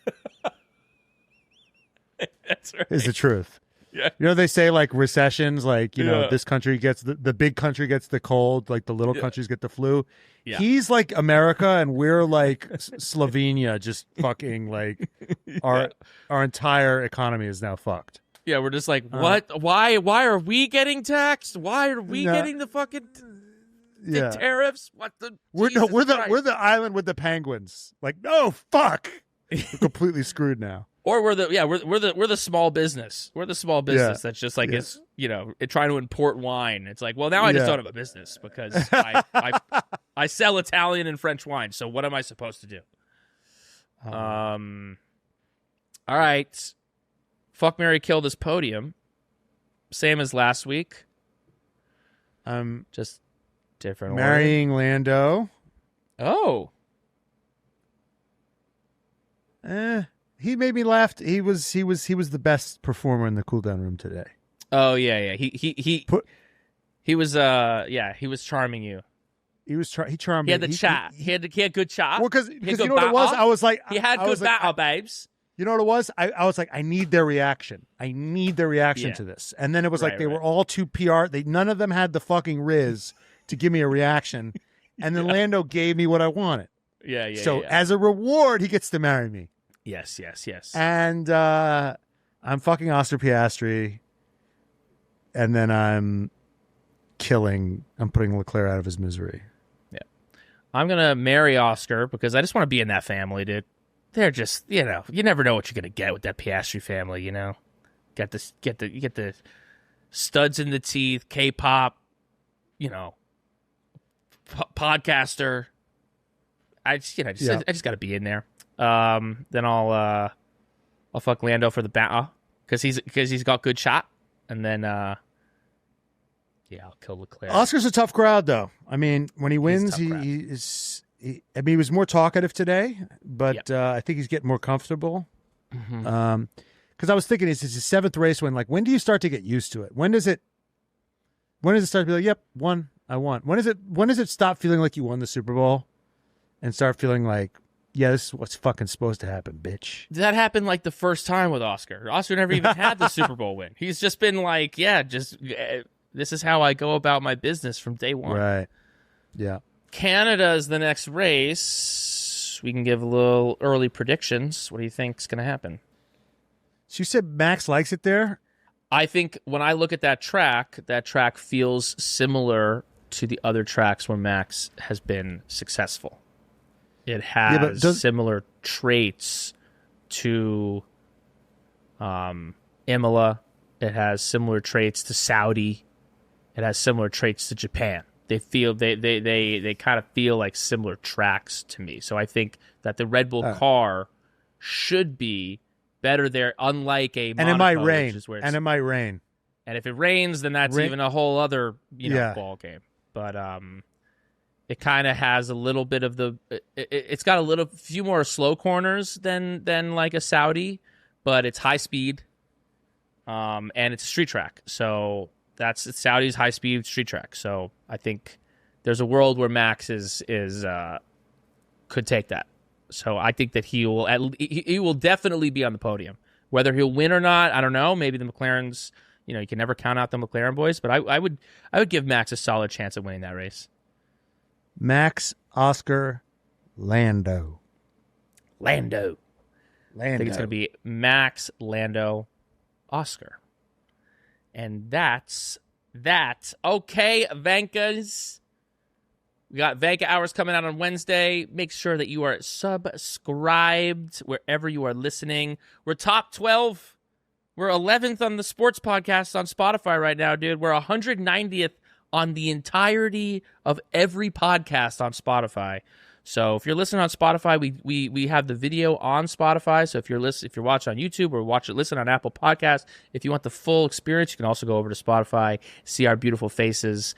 That's right. Is the truth. Yeah. They say like recessions, like, this country gets the big country gets the cold, like the little countries get the flu. Yeah. He's like America and we're like Slovenia, just fucking like our entire economy is now fucked. Yeah, we're just like, what? Why are we getting taxed? Why are we getting the fucking the tariffs? What the? We're the island with the penguins. Like, no, fuck. We're completely screwed now. Or we're the small business. We're the small business that's just like it's trying to import wine. It's like, well, now I just don't have a business because I sell Italian and French wine. So what am I supposed to do? All right. Fuck, marry, kill this podium. Same as last week. Just different. Marrying order. Lando. Oh. He made me laugh. He was the best performer in the cool down room today. Oh yeah. He was he was charming you. He charmed me. He had the chat. He had good chat. Well, because you know what it was? I was like, he had good battle, babes. You know what it was? I was like, I need their reaction. I need their reaction to this. And then it was like they were all too PR. None of them had the fucking riz to give me a reaction. And then Lando gave me what I wanted. Yeah. So as a reward, he gets to marry me. Yes. And I'm fucking Oscar Piastri. And then I'm putting Leclerc out of his misery. Yeah. I'm going to marry Oscar because I just want to be in that family, dude. They're just, you never know what you're going to get with that Piastri family, Get the studs in the teeth, K-pop, podcaster. I just got to be in there. Then I'll fuck Lando for the battle because he's got good shot, and then I'll kill Leclerc. Oscar's a tough crowd, though. I mean, when he wins, he was more talkative today, but I think he's getting more comfortable. Mm-hmm. Because I was thinking, it's his 7th race win. Like, when do you start to get used to it? When does it start to be like, yep, I won? When does it stop feeling like you won the Super Bowl and start feeling like, yeah, this is what's fucking supposed to happen, bitch? That happened like the first time with Oscar. Oscar never even had the Super Bowl win. He's just been like, this is how I go about my business from day one. Right. Yeah. Canada is the next race. We can give a little early predictions. What do you think's going to happen? So you said Max likes it there? I think when I look at that track feels similar to the other tracks where Max has been successful. It has similar traits to Imola. It has similar traits to Saudi. It has similar traits to Japan. They kind of feel like similar tracks to me. So I think that the Red Bull car should be better there, unlike a Monaco, and it might rain. And it might rain. And if it rains, then that's even a whole other ball game. But it kind of has a little bit of it's got a few more slow corners than like a Saudi, but it's high speed, and it's a street track. So that's Saudi's high speed street track. So I think there's a world where Max could take that. So I think that he will definitely be on the podium. Whether he'll win or not, I don't know. Maybe the McLarens, you can never count out the McLaren boys, but I would give Max a solid chance at winning that race. Max, Oscar, Lando. I think it's going to be Max, Lando, Oscar. And that's that. Okay, Vankas. We got Vanka Hours coming out on Wednesday. Make sure that you are subscribed wherever you are listening. We're top 12. We're 11th on the sports podcast on Spotify right now, dude. We're 190th on the entirety of every podcast on Spotify. So if you're listening on Spotify, we have the video on Spotify. So if you're watching on YouTube or listen on Apple Podcasts, if you want the full experience, you can also go over to Spotify, see our beautiful faces.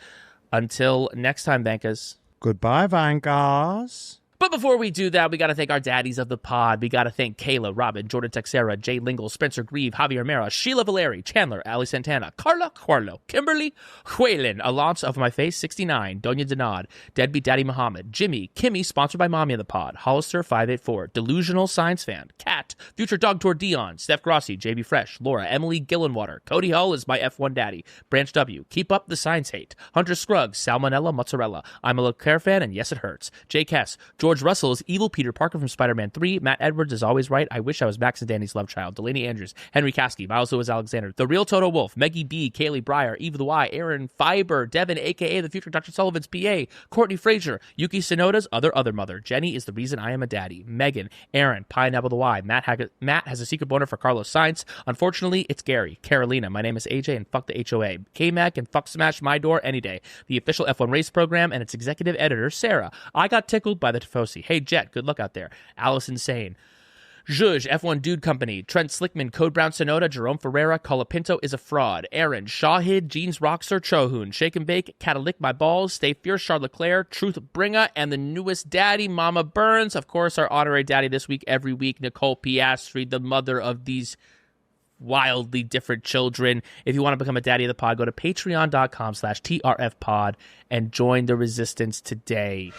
Until next time, Vankas. Goodbye, Vankas. But before we do that, we got to thank our daddies of the pod. We got to thank Kayla, Robin, Jordan Texera, Jay Lingle, Spencer Grieve, Javier Mera, Sheila Valeri, Chandler, Ali Santana, Carla Carlo, Kimberly, Huelin, Alonso of My Face 69, Donya Denad, Deadbeat Daddy Muhammad, Jimmy, Kimmy, sponsored by Mommy of the Pod, Hollister 584, Delusional Science Fan, Kat, Future Dog Tour Dion, Steph Grossi, JB Fresh, Laura, Emily Gillenwater, Cody Hull is my F1 daddy, Branch W, Keep Up the Science Hate, Hunter Scruggs, Salmonella Mozzarella, I'm a Leclerc fan and yes it hurts, Jay Kess, George Russell is evil Peter Parker from Spider-Man 3. Matt Edwards is always right. I wish I was Max and Danny's love child. Delaney Andrews, Henry Caskey, Miles Lewis Alexander, The Real Toto Wolf, Meggie B, Kaylee Breyer, Eva the Y, Aaron Fiber, Devin, a.k.a. the future Dr. Sullivan's PA, Courtney Frazier, Yuki Sonoda's other mother. Jenny is the reason I am a daddy. Megan, Aaron, Pineapple the Y, Matt has a secret boner for Carlos Sainz. Unfortunately, it's Gary. Carolina, my name is AJ and fuck the HOA. K-Mac and fuck smash my door any day. The official F1 race program and its executive editor, Sarah. I got tickled by the Tifosi. Hey, Jet, good luck out there. Allison Sane. Zhuge, F1 Dude Company, Trent Slickman, Code Brown Sonoda, Jerome Ferreira, Colapinto is a fraud, Aaron, Shahid, Jeans Rockstar, Chohun, Shake and Bake, Catalick My Balls, Stay Fierce, Charlotte Claire, Truth Bringer, and the newest daddy, Mama Burns. Of course, our honorary daddy this week, every week, Nicole Piastri, the mother of these wildly different children. If you want to become a daddy of the pod, go to patreon.com/TRFpod and join the resistance today.